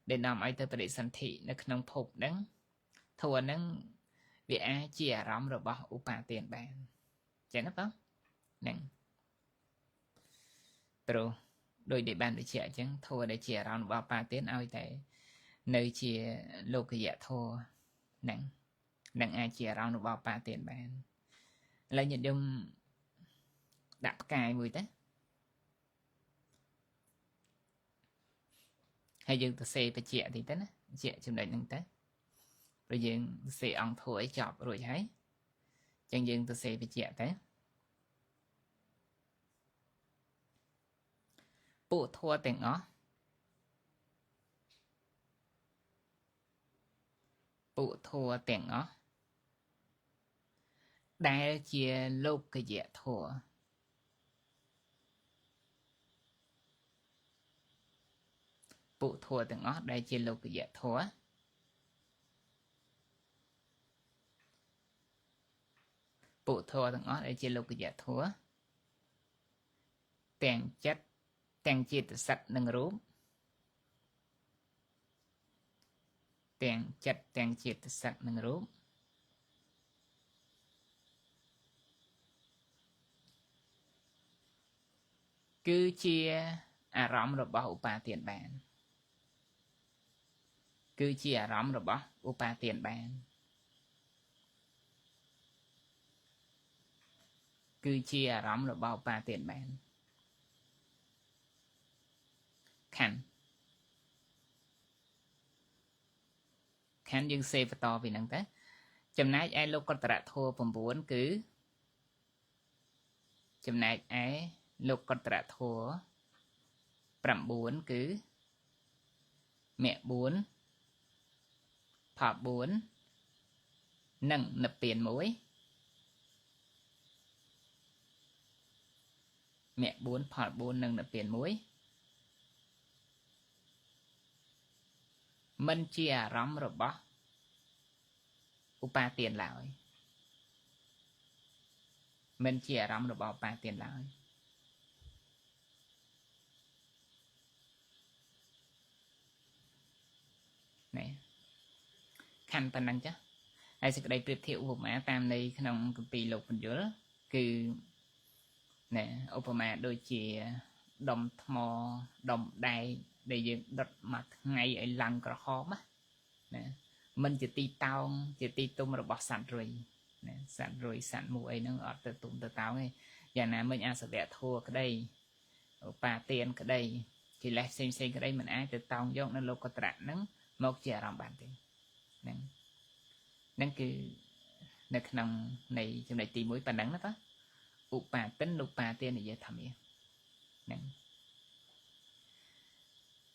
Speaker 1: ដែលនាំឲ្យទៅបរិសន្ធិនៅក្នុងភពហ្នឹងធัวហ្នឹងវាអាចជាអារម្មណ៍របស់ឧបាទានបានចឹងណាបងហ្នឹងព្រោះដោយដែលបានបញ្ជាក់អញ្ចឹងធัวដែលជាអារម្មណ៍របស់ឧបាទានឲ្យតែនៅជាលោកយៈធัวហ្នឹងអាចជាអារម្មណ៍របស់ឧបាទានបានឥឡូវញាតិញោមដាក់ផ្កាយមួយទៅ hay dương ta xe phải chẹ thì thế nè chẹ chừng đấy nâng tới rồi dương xe ông thổi chọp rồi thấy chẳng dương ta xe phải chẹ thế bộ thua tiền ó bộ thua tiền ó đại chia lục cái dễ thua bộ thua tiền ó đại chia lục cái dễ thua bộ thua tiền ó đại chia lục cái dễ thua tiền chất tiền chia tự sạch nâng rúm tiền chất tiền chia tự sạch nâng rúm cứ chia rõm rồi bỏ upa tiền bàn cứ chia rõm rồi bỏ upa tiền bàn cứ chia rõm rồi bỏ upa tiền bàn khăn dương xe và to vì năng tế chầm nát ai lúc con trả thua phần 4 cứ chầm nát ai lúc con trả thua 9 cứ mẹ 4 phọt 4 nâng nập tiền mũi mẹ 4 phọt 4 nâng nập tiền mũi mình chia rõm rồi bỏ upa tiền lại mình chia rõm rồi bỏ upa tiền lại này khăn phần năng chứ ai sẽ đây tiếp thiệu vụ mã tam này không bị lục phần dưới cứ nè Obama đôi chìa đồng thò đồng đai để dựng đặt mặt ngay ở lăng cỏ khó má nè mình chỉ ti tao chỉ ti tung rồi bỏ sẵn rồi nè sẵn rồi sẵn mù ấy nó ở từ tụng từ tao ấy giờ nào mình ăn sẽ vẽ thua cái đây bà tiền cái đây thì lại xem cái đây mình ai từ tao giống nó lô có trạng nắng một chè làm bản tiền nè nâng cứ nâng nông này trong này tìm mũi bàn nắng đó đó upa tính upa tiền này dễ thầm yên nè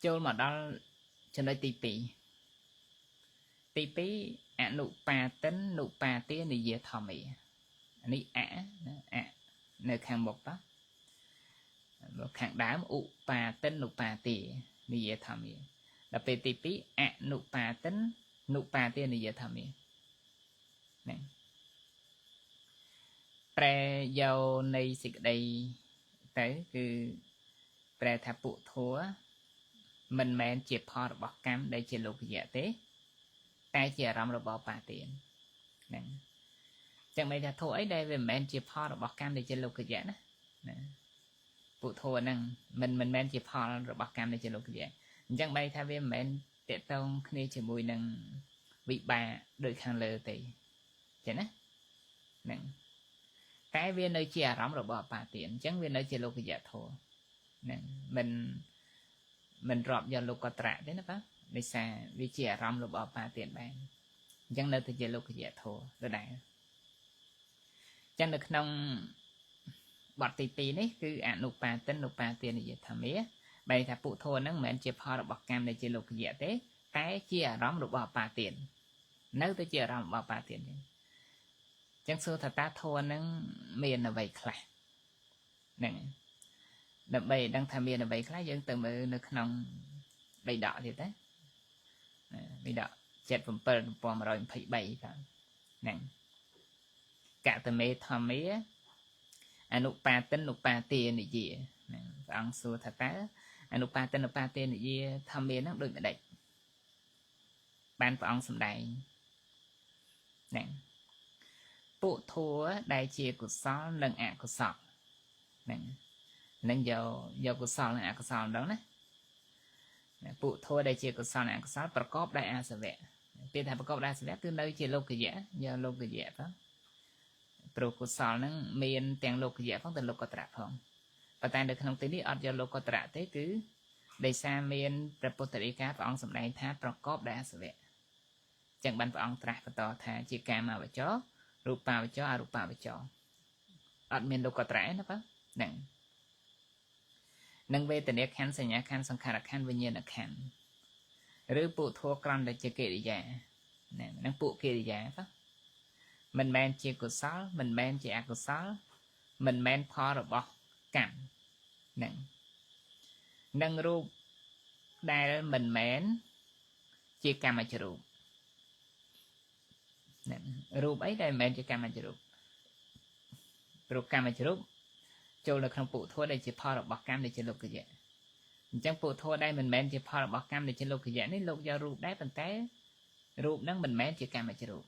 Speaker 1: cho mà đó cho nơi tí pí nụ pa tính nụ pa tiền này dễ thầm yên này nơi khang một đó một khang đám upa tính upa tiền này dễ thầm yên là pe tí pí nụ pa tính nụ pa tiền này dễ thầm yên nè pre dầu này xịt đây tới cứ pre tháp phụ thua mình men chia pho bọc cam đây chia lục dạ tế tay chia rắm rồi bỏ ba tiền nè chẳng mấy thà thua ấy đây về men chia pho bọc cam đây chia lục dạ nè phụ thua năng mình men chia pho rồi bọc cam đây chia lục dạ chẳng mấy thà về men tiệt tông khi chia mùi năng bị bà đợi khang lơ tỷ chứ nè cái viên nơi chia rắm rồi bỏ ba tiền chẳng viên nơi chia lục dạ thua nè mình rọp do lục có trả thế nó bác để xa vì chia rắm rồi bỏ ba tiền bán chẳng nơi thì chia lục dạ thua rồi đại chẳng được nông bọt tì tì đấy cứ nụ ba tính nụ ba tiền để thầm mía bây thà phụ thua nó mình chia pho rồi bỏ cam để chia lục dạ thế cái chia rắm rồi bỏ ba tiền nếu tôi chia rắm bỏ ba tiền chẳng xưa thật ta thua nó miền là vậy khá nè đập bầy đang tham miền là vậy khá dân từ mơ nó không bầy đỏ thì thế bầy đỏ chết phẩm bờ mà rồi phải bầy nè cả từ mê tham mía nụ ba tính nụ ba tiền này gì ăn xưa thật ta nụ ba tính nụ ba tiền này gì tham miền nó được đấy ban vào ông sầm đầy nè bộ thua đại chia của sáu lần của sáu nè nâng dầu của sáu lần của sáu đó nè bộ thua đại chia của sáu lần của sáuประกอบđại sẽ vẽ bây giờประกอบđại sẽ vẽ từ nơi chia lục cái dễ giờ lục cái dễ đó pro của sáu nó miền tiền lục cái dễ phong từ lục có trả phong và tại được không tính đi ở giờ lục có trả thế cứ Đây xa miền Prapottarika và ông sầm đại tháp Prokop đã sự vậy chẳng ban và ông tra và tỏ thà chỉ cam mà chó rupa và chó arupa và chó ở miền lục có trái nó phải nặng nâng về tình yêu khăn sinh nhã khăn sang khả khăn với nhiên là khăn rứ phụ thua con để chơi kỹ giả nè nâng phụ kỹ giả phải mình men chia của sáu mình men chia của sáu mình men pho rồi bỏ cảm nè nâng rup đây mình men chia cam mà chịu rup nè rup ấy đây men chia cam mà chịu rup cam mà chịu rup cho là không phụ thua đây chỉ pho rồi bỏ cam để chơi lục cái gì chẳng phụ thua đây mình men chỉ pho rồi bỏ cam để chơi lục cái gì này lục do rup đấy bằng té rup nó mình men chia cam mà chịu rup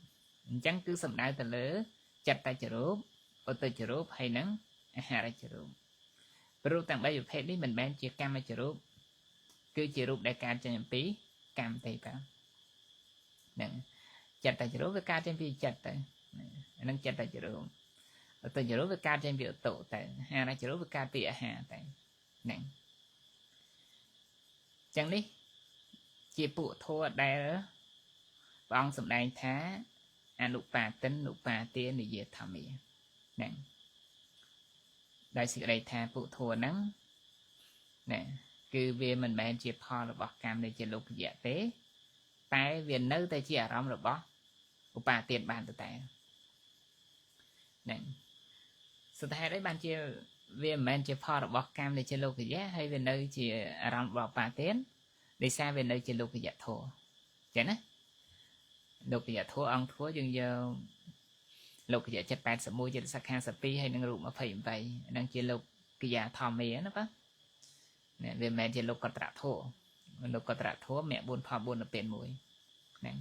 Speaker 1: chẳng cứ sầm đai từ lứa chặt tay chịu rup ở từ chịu rup hay nắng hà ra chịu rup rup tặng bây giờ phép đi mình men chia cam mà chịu rup cứ chịu rup đại ca cho những phí cam tay vào nè chặt tay chịu rup với ca trên phí chặt tay nâng chặt tay chịu rup ở từ chịu rup với ca trên phí tổ tay hà ra chịu rup với ca phí hà tay nè chẳng đi chia phụ thua đây đó ông sầm đai thá anupa tính nupa tiên để về thầm ý nè đại sự đây tha phụ thua nắng nè cứ về mình bạn chia pho là bỏ cam để chia lục dạ tế tại vì nơi ta chia rong rồi bỏ upa tiền bàn từ tại nè sự thay đấy bạn chia về mình chia pho là bỏ cam để chia lục dạ hay về nơi chia rong bỏ pa tiền để xa về nơi chia lục dạ thua chả nè lục dạ thua ông thua dừng giờ lục dạ chất bát sập môi trên sắc khang sập pi hay năng rụng mà phải vậy năng chia lục cái dạ thò mía nó phải nè về mẹ chia lục có trả thua mẹ buồn phò buồn là bền mũi nè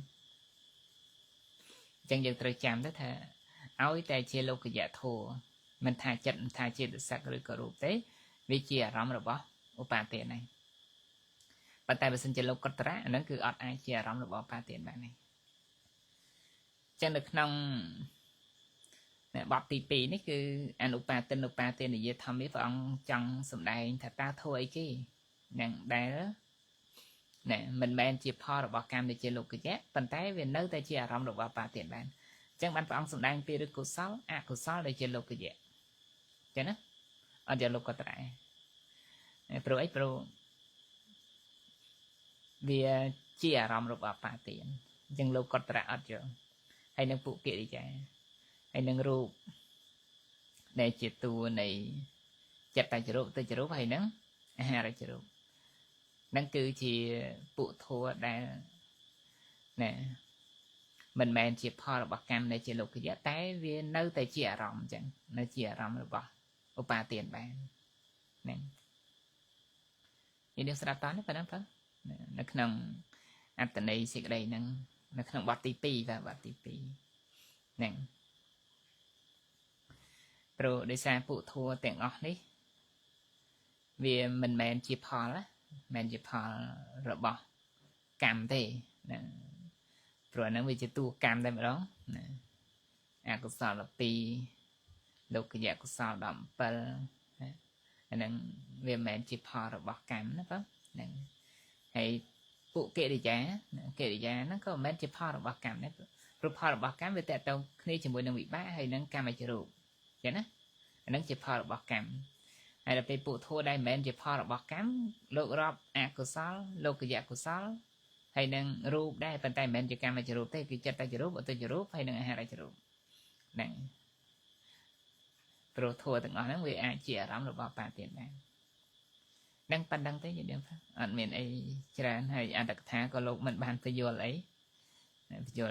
Speaker 1: chẳng dừng trời chạm thế thà áo tay chia lục cái dạ thua mình thà chất thà chia được sắc rồi có rụp tế vì chia rắm rồi bỏ upa tiền này bạn tay mình xin chia lục có trả nó cứ ọt ai chia rắm rồi bỏ pa tiền bạn này chẳng được nông bọt tì pì này cứ anupa tên để thăm mấy ông trong sầm đài thật ta thôi chứ nè đây đó nè mình men chia pho rồi bỏ cam để chia lục cái giác bàn tay về nơi ta chia rong được vào ba tiền bạn chẳng bạn ông sầm đài pi được cột sáu để chia lục cái giác chứ nó ở giờ lục có tại pro ấy pro vì chia rong được vào ba tiền chẳng lục có tại ở giờ hay năng phụ kiện đi chạy hay năng rup để chỉ tu này chặt tay chữ rup hay nắng hà ra chữ rup năng cứ chỉ phụ thua đã nè mình men chỉ pho là bạc cam để chỉ lục cái giá tái vì nơi tay chỉ rộng chẳng nơi chỉ rộng rồi bỏ upa tiền bán nè thì điều sao toán nó phải đóng thôi nó không ăn từ đây xịt đây nó không bọt tivi và bọt tivi nè rồi để xa phụ thua tiền ngọt đi vì mình men chỉ pho lá men chỉ pho rồi bỏ cam thế nè rồi nó vì chỉ tu cam đây mà đó nè có sao là pi lục cái dạng có sao đậm pel nên vì men chỉ pho rồi bỏ cam nó phải nè hay phụ kệ để giá nó có men chỉ pho rồi bỏ cam đấy rồi pho rồi bỏ cam về tại tao khi chỉ muốn đang bị bá hay nâng cam mà chỉ đủ vậy đó nâng chỉ pho rồi bỏ cam hay là bị phụ thua đây men chỉ pho rồi bỏ cam lục rọp của sao lục cái dạng của sao hay nâng rup đây bàn tay men chỉ cam mà chỉ đủ thế cái chân tay chỉ rup ở tay chỉ rup hay nâng hai tay chỉ rup nè rồi thua từng ngón nó vì chỉ rắm rồi bỏ ba tiền này đăng pan đăng tới gì điểm phát anh miền ấy tràn hay anh đặc thá có lúc mình bàn phải vô lấy vô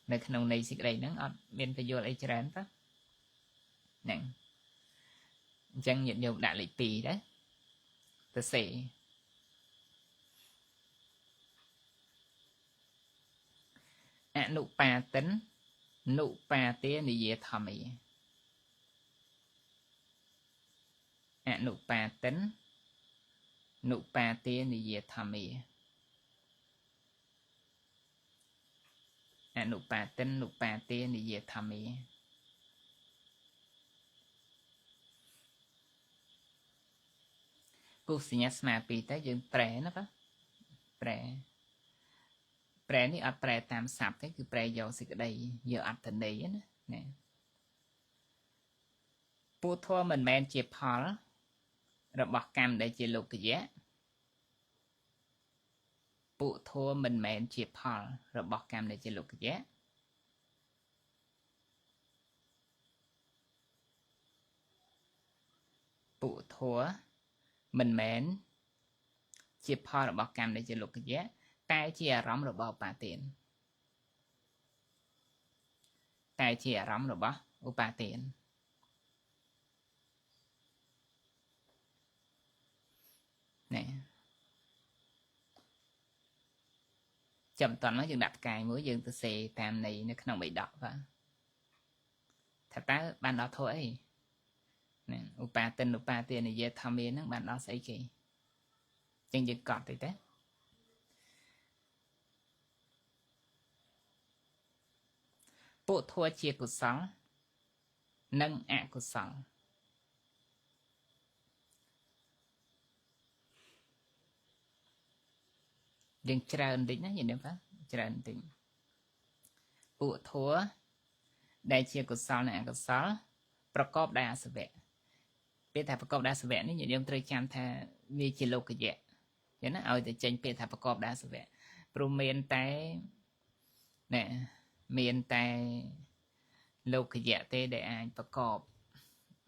Speaker 1: nơi khung này xịt đây nó anh miền phải vô lấy tràn phát nè chẳng nhận dùng đại lịch pì đấy tôi sẽ nụ pa tính nụ pa tía này dễ thầm ý nụ pa tính nụ pa tía này dễ thầm ý nụ pa tính nụ pa tía này dễ thầm ý គូសញ្ញាស្មើពីរតែយើងប្រែណាបាទប្រែនេះអត់ប្រែតាមស័ព្ទទេគឺប្រែយកសេចក្តីយកអត្ថន័យណាពុទ្ធធម៌មិនមែនជាផលរបស់កម្មដែលជាលោកយៈពុទ្ធធម៌មិនមែនជាផលរបស់កម្មដែលជាលោកយៈពុទ្ធធម៌មិនមែនជាផលរបស់កម្មដែលជាលោកយៈតែជាអារម្មណ៍របស់ឧបាទានតែជាអារម្មណ៍របស់ឧបាទាននេះចាំតន់មកយើងដាក់ផ្កាយមួយយើងទៅសេតាមន័យនៅក្នុងបិដកបាទថាតើបានដល់ធោះអីណាឧបាទាននិយាយធម្មាហ្នឹងបានដល់ស្អីគេចឹងយើងកត់តិចទេពុទ្ធធម៌ជាកុសលនិងអកុសលយើងច្រើនបន្តិចណាយល់ទេបាទច្រើនបន្តិចពុទ្ធធម៌ដែលជាកុសលនិងអកុសលប្រកបដោយអសវៈពេលថាប្រកបដោយអសវៈនេះយើងត្រូវចាំថាវាជាលោកយៈចឹងណាឲ្យតែចេញពេលថាប្រកបដោយអសវៈព្រោះមានតែណែមានតែលោកយៈទេដែលអាចប្រកប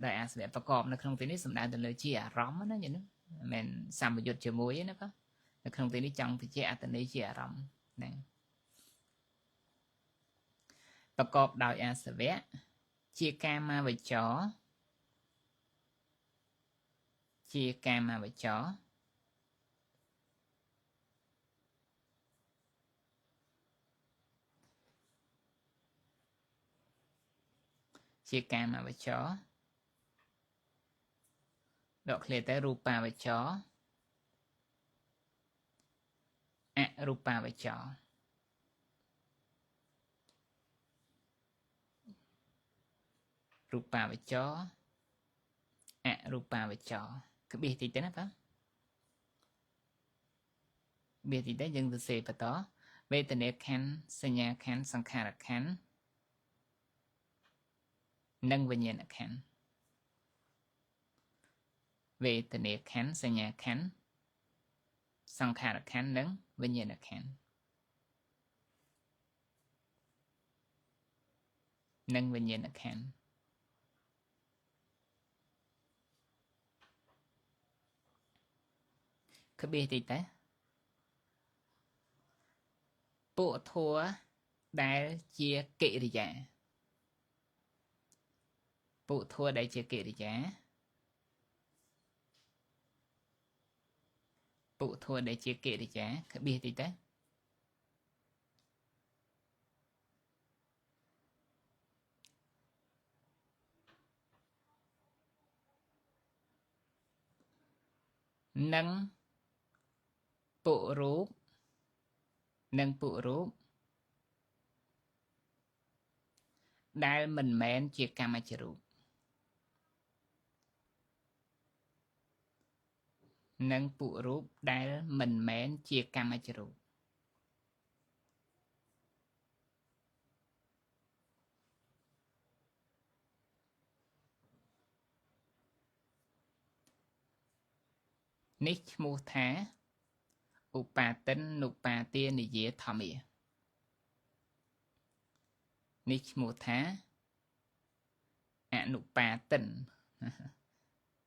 Speaker 1: ដោយអសវៈប្រកបនៅក្នុងទីនេះសំដៅទៅលើជាអារម្មណ៍ណាចឹងណាមិនមែនសម្បយុទ្ធជាមួយទេណាបាទនៅក្នុងទីនេះចង់បញ្ជាក់អត្ថន័យជាអារម្មណ៍ហ្នឹងប្រកបដោយអាសវៈជាកាមាវចរជាកាមាវចរជាកាមាវចរដកឃ្លាទៅរូបាវចរអរូបាវចររូបាវចរអរូបាវចរក្បៀសតិចទៅណាបាទបៀសតិចទៅយើងទៅសេបន្តវេទនាខណ្ឌសញ្ញាខណ្ឌសង្ខារខណ្ឌនិងវិញ្ញាណខណ្ឌវេទនាខណ្ឌសញ្ញាខណ្ឌសង្ខារខណ្ឌនិងវិញ្ញាណខណ្ឌនិងវិញ្ញាណខណ្ឌក្បៀសតិចតែពុទ្ធធម៌ដែលជាកិរិយាពុទ្ធធម៌ដែលជាកិរិយាពុទ្ធធម៌ដែលជាកិរិយាក្បៀសតិចទៅនិងពុរូបនិងពុរូបដែលមិនមែនជាកម្មជ្ជរូបនិងពុរូបដែលមិនមែនជាកម្មជ្ជរូបនេះឈ្មោះថាឧបាទានុបាទានិយាធម្មានេះឈ្មោះថាអនុបាទាន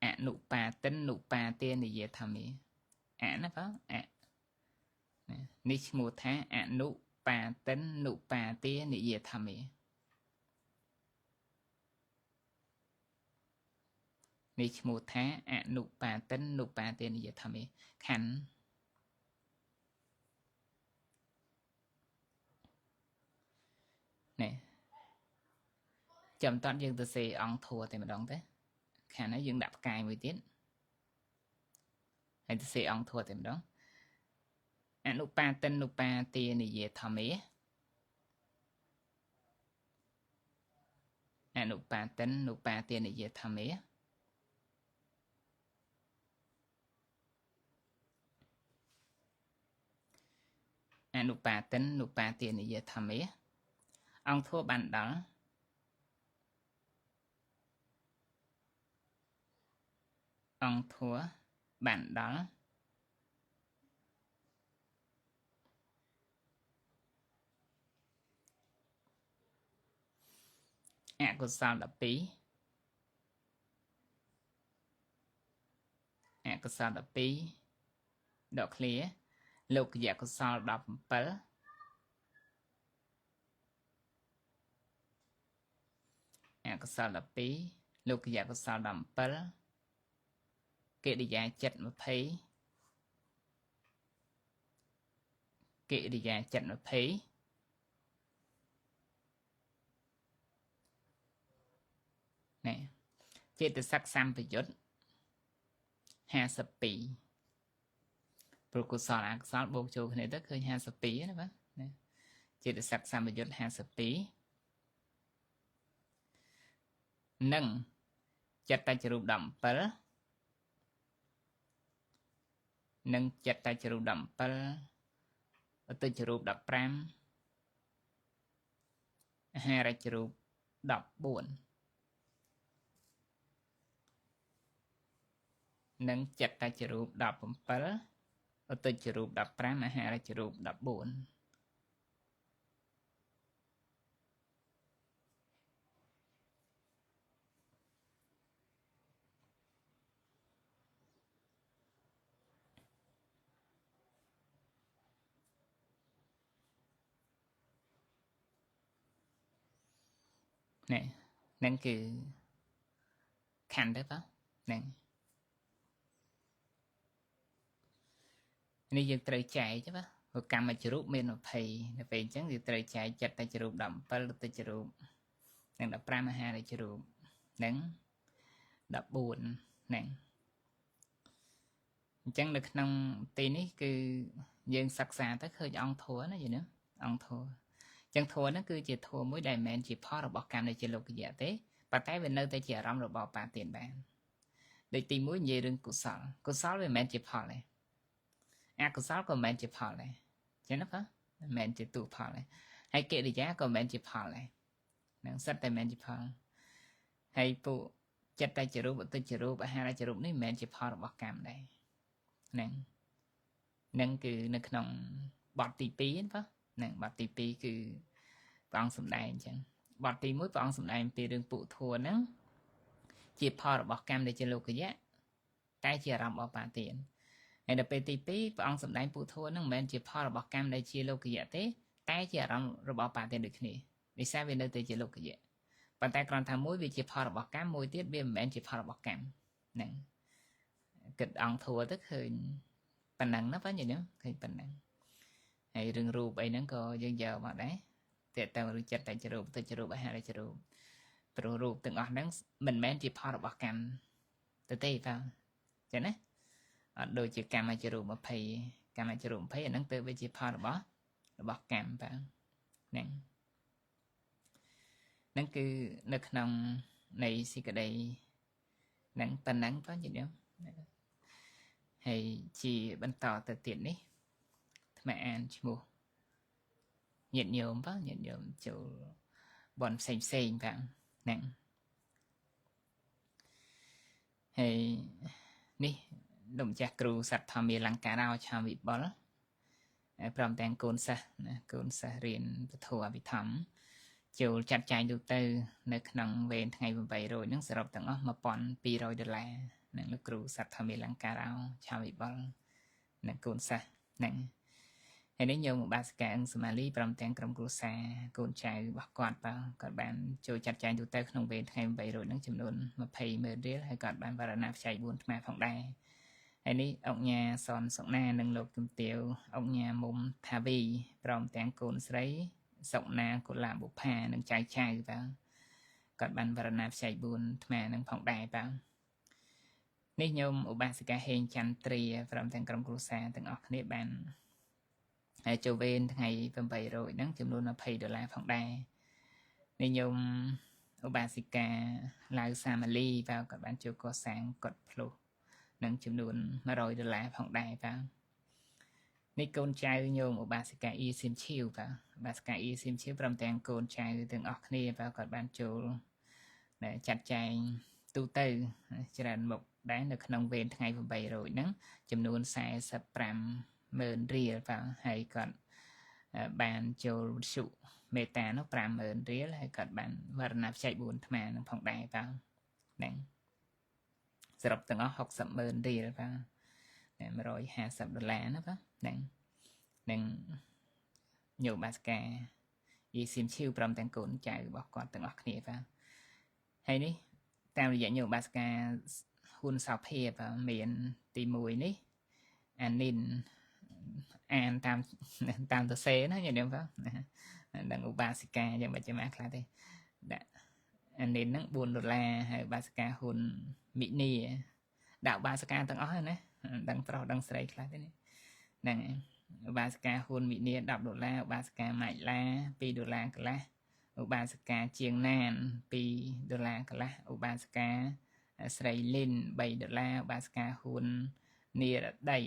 Speaker 1: អនុបាទានុបាទានិយាធម្មាអណាបងអនេះឈ្មោះថាអនុបាទានុបាទានិយាធម្មានេះឈ្មោះថាអនុបាទានុបាទានិយាធម្មាខណ្ឌនេះចាំតតយើងទៅសេអង្គធัวតែម្ដងទេខាងនេះយើងដាក់ផ្កាយមួយទៀតហើយទៅសេអង្គធัวតែម្ដងអនុបាទានុបាទានិយាធម្មាអនុបាទានុបាទានិយាធម្មា នុបាតិននុបាទានិយធម្មេអង្គធัวបានដល់អង្គធัวបានដល់អកុសល12អកុសល12ដកឃ្លាលោកយកុសល17អកុសល12លោកយកុសល17កិរិយាចិត្ត20កិរិយាចិត្ត20ណែចេតសិកសម្បយុទ្ធ52ព្រោះកុសលអកុសលបូកចូលគ្នាទៅឃើញ52ណាបាទណាចេតសិកសម្បយុទ្ធ52និងចិត្តតច្ចរូប17និងចិត្តតច្ចរូប17អតិចរូប15អាហារចរូប14និងចិត្តតច្ចរូប17អតិចរូប15អាហារចរូប14នេះនឹងគឺខណ្ឌទៅបងហ្នឹងនេះយើងត្រូវចែកទេបាទព្រោះកម្មចរូបមាន20នៅពេលអញ្ចឹងយើងត្រូវចែកចិត្តតច្ចរូប17តិចរូបនិង15អាហារចរូបនិង14ហ្នឹងអញ្ចឹងនៅក្នុងទីនេះគឺយើងសិក្សាទៅឃើញអង្គធัวណាយល់ទេអង្គធัวចឹងធัวហ្នឹងគឺជាធัวមួយដែលមិនមែនជាផលរបស់កម្មនៃជាលោកយៈទេប៉ុន្តែវានៅតែជាអារម្មណ៍របស់បាទានបានដូចទី1និយាយរឿងកុសលកុសលវាមិនមែនជាផលទេអកុសលក៏មិនមែនជាផលដែរចឹងណាបងមិនមែនជាទុផលដែរហើយកិរិយាក៏មិនមែនជាផលដែរនឹងសិតតែមិនមែនជាផលហើយពួកចិត្តតច្ចរូបអតិចរូបអាហារចរូបនេះមិនមែនជាផលរបស់កម្មដែរនឹងគឺនៅក្នុងបទទី2ណាហ្នឹងបទទី2គឺព្រះអង្គសម្ដែងអញ្ចឹងបទទី1ព្រះអង្គសម្ដែងពីរឿងពុធัวហ្នឹងជាផលរបស់កម្មដែលជាលោកយៈតែជាអារម្មណ៍របស់បាទានហើយដល់ពេលទី2ព្រះអង្គសម្ដែងពុធัวហ្នឹងមិនមែនជាផលរបស់កម្មដែលជាលោកយៈទេតែជាអារម្មណ៍របស់បាទានដូចគ្នាវិសាវានៅតែជាលោកយៈប៉ុន្តែគ្រាន់ថាមួយវាជាផលរបស់កម្មមួយទៀតវាមិនមែនជាផលរបស់កម្មហ្នឹងគិតអង្គធัวទៅឃើញប៉ុណ្ណឹងណាបងញញឹមឃើញប៉ុណ្ណឹងហើយរឿងរូបអីហ្នឹងក៏យើងយកមកដែរតែតើរឿងចិត្តតែចរូបទៅចរូបអាហារចរូបព្រោះរូបទាំងអស់ហ្នឹងមិនមែនជាផលរបស់កម្មទៅទេបងចឹងណាអត់ដូចជាកម្មចរូប20កម្មចរូប20អាហ្នឹងទៅវាជាផលរបស់កម្មបងហ្នឹងគឺនៅក្នុងនៃសេចក្តីហ្នឹងប៉ុណ្ណឹងបងញញឹមហើយជាបន្តទៅទៀតនេះថ្មអានឈ្មោះញាតិញោមបងញាតិញោមចូលបនផ្សេងបងហ្នឹងហើយនេះលោកម្ចាស់គ្រូសត្វធម្មាលង្ការោឆាវិបុលព្រមទាំងកូនសិស្សណាកូនសិស្សរៀនពធអភិធម្មចូលចាត់ចែងទូទៅនៅក្នុងវេនថ្ងៃ800ហ្នឹងសរុបទាំងអស់$1200នឹងលោកគ្រូសត្វធម្មាលង្ការោឆាវិបុលនិងកូនសិស្សហ្នឹងហើយនេះញោមឧបាសិកាអង្គសមាលីព្រមទាំងក្រុមគ្រួសារកូនចៅរបស់គាត់គាត់បានចូលចាត់ចែងទូទៅក្នុងវេនថ្ងៃ800ហ្នឹងចំនួន20,000រៀលហើយគាត់បានបរណាផ្សាយ4ថ្មផងដែរហើយនេះអង្គញាសនសុកណានិងលោកជំទាវអង្គញាមុំថាវីព្រមទាំងកូនស្រីសុកណាកុលាបុផានិងចៅគាត់បានបរណាផ្សាយ4ថ្មនឹងផងដែរនេះញោមឧបាសិកាហេងចន្ទ្រាព្រមទាំងក្រុមគ្រួសារទាំងអស់គ្នាបានហើយចូលវេនថ្ងៃ800ហ្នឹងចំនួន$20ផងដែរនេះញោមឧបាសិកាឡៅសាម៉ាលីគាត់បានចូលកសាងកុដិភ្លុះនឹងចំនួន$100ផងដែរ នេះកូនចៅញោមឧបាសិកាអ៊ីស៊ីមឈីវបាទឧបាសិកាអ៊ីស៊ីមឈីវព្រមទាំងកូនចៅទាំងអស់គ្នាបាទគាត់បានចូលចាត់ចែងទូទៅច្រើនមុខដែរនៅក្នុងវេនថ្ងៃ800ហ្នឹងចំនួន450000រៀលបាទហើយគាត់បានចូលវិទ្យុមេតានោះ50000រៀលហើយគាត់បានវរណបច្ច័យ4ថ្មនឹងផងដែរបាទហ្នឹងសរុបទាំងអស់60000រៀលបាទ$150ណាបាទហ្នឹងនឹងញោមបាសកាយីស៊ីមឈីវព្រមទាំងកូនចៅរបស់គាត់ទាំងអស់គ្នាបាទហើយនេះតាមរយៈញោមបាសកាហ៊ុនសោភាបាទមានទី1នេះអានីនអានតាមទៅសេណាញោមបាទដឹងឧបាសិកាយ៉ាងមិនចាំខ្លះទេដាក់អានីនហ្នឹង$4ហើយបាសកាហ៊ុនមីនីដាក់បាសកាទាំងអស់ណាដឹងប្រុសដឹងស្រីខ្លះទេនេះហ្នឹងឧបាសិកាហ៊ុនមីនី$10ឧបាសិកាម៉ាច់ឡា$2កន្លះឧបាសិកាជាងណាន$2កន្លះឧបាសិកាស្រីលីន$3ឧបាសិកាហ៊ុននីរដី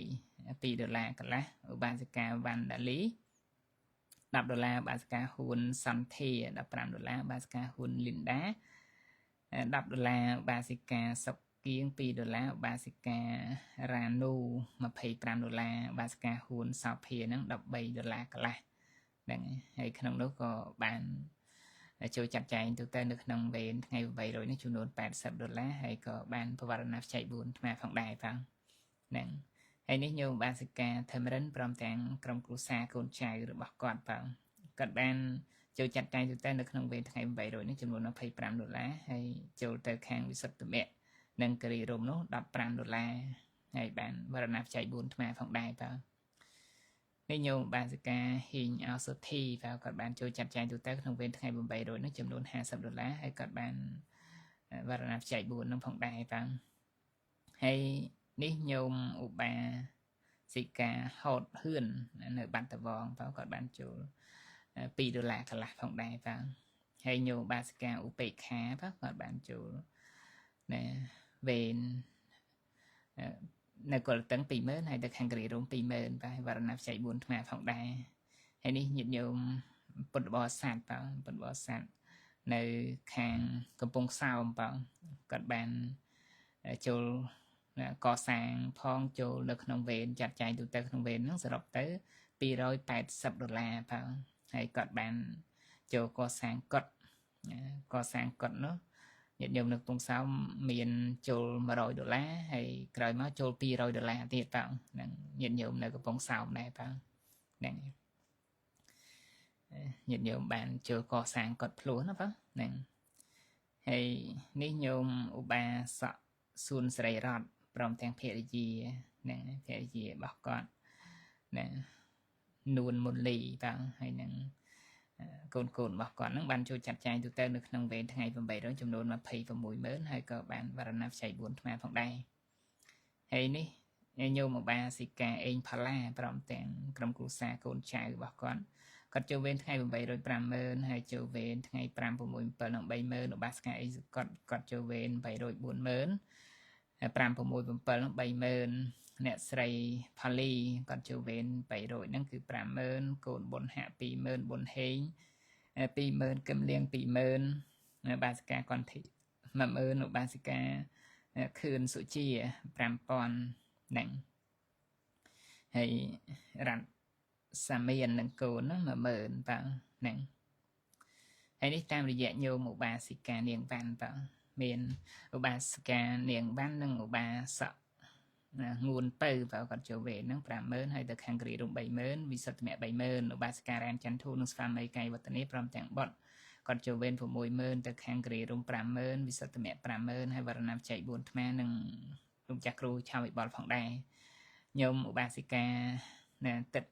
Speaker 1: $2កន្លះឧបាសិកាវ៉ាន់ដាលី$10ឧបាសិកាហ៊ុនសន្ធា$15ឧបាសិកាហ៊ុនលីនដា$10ឧបាសិកាសុកគៀង$2ឧបាសិការ៉ានូ$25ឧបាសិកាហ៊ុនសោភាហ្នឹង$13កន្លះហ្នឹងហើយក្នុងនោះក៏បានចូលចាត់ចែងទូទៅនៅក្នុងវេនថ្ងៃ800នេះចំនួន$80ហើយក៏បានបវរណបច្ច័យ4ថ្មផងដែរផងហ្នឹងហើយនេះញោមបាសិកាធម្មរិនព្រមទាំងក្រុមគ្រួសារកូនចៅរបស់គាត់ផងគាត់បានចូលចាត់ចែងទូទៅនៅក្នុងវេនថ្ងៃ800នេះចំនួន$25ហើយចូលទៅខាងវិសុទ្ធមគ្គនិងគិរីរមនោះ$15ហើយបានវរណបច្ច័យ4ថ្មផងដែរតើនេះញោមបាសិកាហ៊ីងអោសុធីតើគាត់បានចូលចាត់ចែងទូទៅក្នុងវេនថ្ងៃ800នោះចំនួន$50ហើយគាត់បានវរណបច្ច័យ4នោះផងដែរតើហើយនេះញោមឧបាសិកាហោតហឿននៅបាត់ដំបងតើគាត់បានចូល$2កន្លះផងដែរតើហើយញោមបាសិកាឧបេក្ខាតើគាត់បានចូលណាវេននៅកុលតឹង20000ហើយទៅខាងគិរីរម20000បាទវរណបច្ច័យ4ថ្មផងដែរហើយនេះញាតិញោមពុទ្ធបរិស័ទបាទពុទ្ធបរិស័ទនៅខាងកំពង់សោមបាទគាត់បានចូលកសាងផងចូលនៅក្នុងវេនចាត់ចែងទូទៅក្នុងវេនហ្នឹងសរុបទៅ$280បាទហើយគាត់បានចូលកសាងកុដនោះញាតិញោមនៅកំពង់សោមមានចូល$100ហើយក្រោយមកចូល$200ទៀតបងហ្នឹងញាតិញោមនៅកំពង់សោមដែរបងហ្នឹងញាតិញោមបានចូលកសាងកុដភ្លោះណាបងហ្នឹងហើយនេះញោមឧបាសកសួនស្រីរតព្រមទាំងភរិយាហ្នឹងភរិយារបស់គាត់ណានួនមុនលីបងហើយនឹងកូនរបស់គាត់ហ្នឹងបានចូលចាត់ចែងទូទៅនៅក្នុងវេនថ្ងៃ800ចំនួន$26000ហើយក៏បានវរណបច្ច័យ4ថ្មផងដែរហើយនេះញោមឧបាសិកាអេងផាឡាព្រមទាំងក្រុមគ្រួសារកូនចៅរបស់គាត់ចូលវេនថ្ងៃ800 50000ហើយចូលវេនថ្ងៃ5 6 7និង30000ឧបាសិកាអេងសកគាត់ចូលវេន800 40000 5 6 7និង30000អ្នកស្រីផាលីគាត់ចូលវេន800ហ្នឹងគឺ50000កូនបុនហាក់20000បុនហេង20000គឹមលៀង20000បាសិកាកនធី10000ឧបាសិកាខឿនសុជា5000ហ្នឹងហើយរ៉ាត់សាមៀននឹងកូនហ្នឹង10000បងហ្នឹងហើយនេះតាមរយៈញោមឧបាសិកានាងវ៉ាន់បងមានឧបាសិកានាងវ៉ាន់និងឧបាសកងួនពៅបើគាត់ចូលវេនហ្នឹង50000ហើយទៅខាងគ្រីរុំ30000វិសុទ្ធមគ្គ30000ឧបាសិការានចន្ទធូនិងស្វាមីកៃវឌ្ឍនីព្រមទាំងបុត្រគាត់ចូលវេន60000ទៅខាងគ្រីរុំ50000វិសុទ្ធមគ្គ50000ហើយវរណបច្ច័យ4ថ្មនិងលោកចាស់គ្រូឆាវិបលផងដែរញោមឧបាសិកាណាទឹក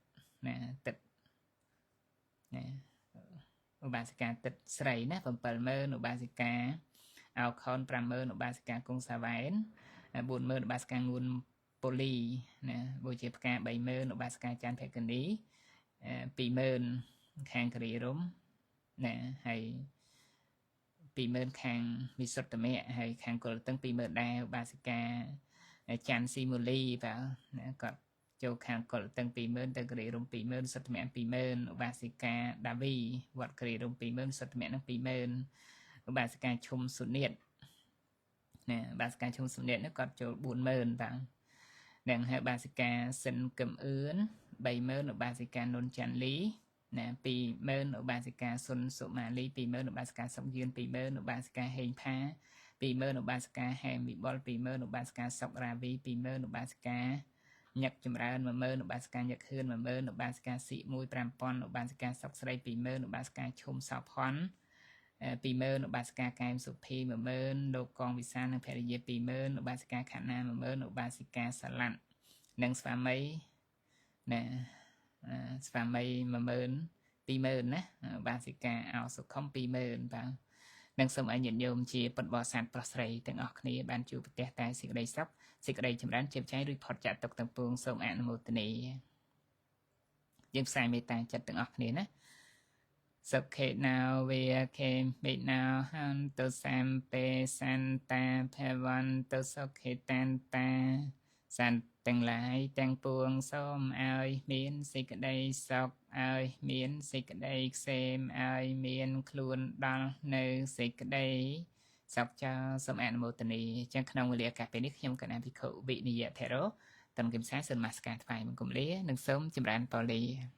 Speaker 1: ឧបាសិកាទឹកស្រីណា70000ឧបាសិកាអោខុន50000ឧបាសិកាគង់សាវ៉ែន40000ឧបាសិកាងួនពូលីណាបូជាផ្កា30000ឧបាសិកាច័ន្ទភក្នី20000ខាងគិរីរមណាហើយ20000ខាងវិសុទ្ធមគ្គហើយខាងកុលតឹង20000ដែរឧបាសិកាច័ន្ទស៊ីមូលីបាទណាគាត់ ចូលខាងកុលតឹង20000ទៅគ្រីរំ20000សត្វមៈ20000ឧបាសិកាដាវីវត្តគ្រីរំ20000សត្វមៈនឹង20000ឧបាសិកាឈុំសុនិតណាឧបាសិកាឈុំសុនិតនោះគាត់ចូល40000តាំងនឹងហើយឧបាសិកាសិនកឹមអឿន30000ឧបាសិកានុនចាន់លីណា20000ឧបាសិកាសុនសុម៉ាលី20000ឧបាសិកាសុកយឿន20000ឧបាសិកាហេងផា20000ឧបាសិកាហែមវិបុល20000ឧបាសិកាសុករាវី20000ឧបាសិកាញឹកចម្រើន10000ឧបាសិកាញឹកហឿន10000ឧបាសិកាស៊ី1 5000ឧបាសិកាសុកស្រី20000ឧបាសិកាឈុំសោផន20000ឧបាសិកាកែមសុភី10000លោកកងវិសាលនិងភរិយា20000ឧបាសិកាខណ្ណា10000ឧបាសិកាសាឡាត់និងស្វាមីណាស្វាមី12000ណាឧបាសិកាអោសុខុម20000បាទនិងសូមឲ្យញាតិញោមជាពុទ្ធបរិស័ទប្រុសស្រីទាំងអស់គ្នាបានជួបប្រទះតែសេចក្តីសុខសេចក្តីចម្រើនជាបច្ច័យរួចផុតចាកទុក្ខទាំងពួងសូមអនុមោទនាយើងផ្សាយមេត្តាចិត្តទាំងអស់គ្នាណាសុខេណោវាខេមិណោហន្តុសម្ពេសន្តាភវន្តុសុខេតានតាសន្តិទាំងឡាយទាំងពួងសូមឲ្យមានសេចក្តីសុខឲ្យមានសេចក្តីក្សេមឲ្យមានខ្លួនដល់នៅសេចក្តីសុខចាសូមអនុមោទនាចឹងក្នុងវេលាឱកាសពេលនេះខ្ញុំកណ្ដាលភិក្ខុវិនិយធិរោតំគិមសាសូមនមស្ការថ្វាយបង្គំលានិងសូមចម្រើនពរលា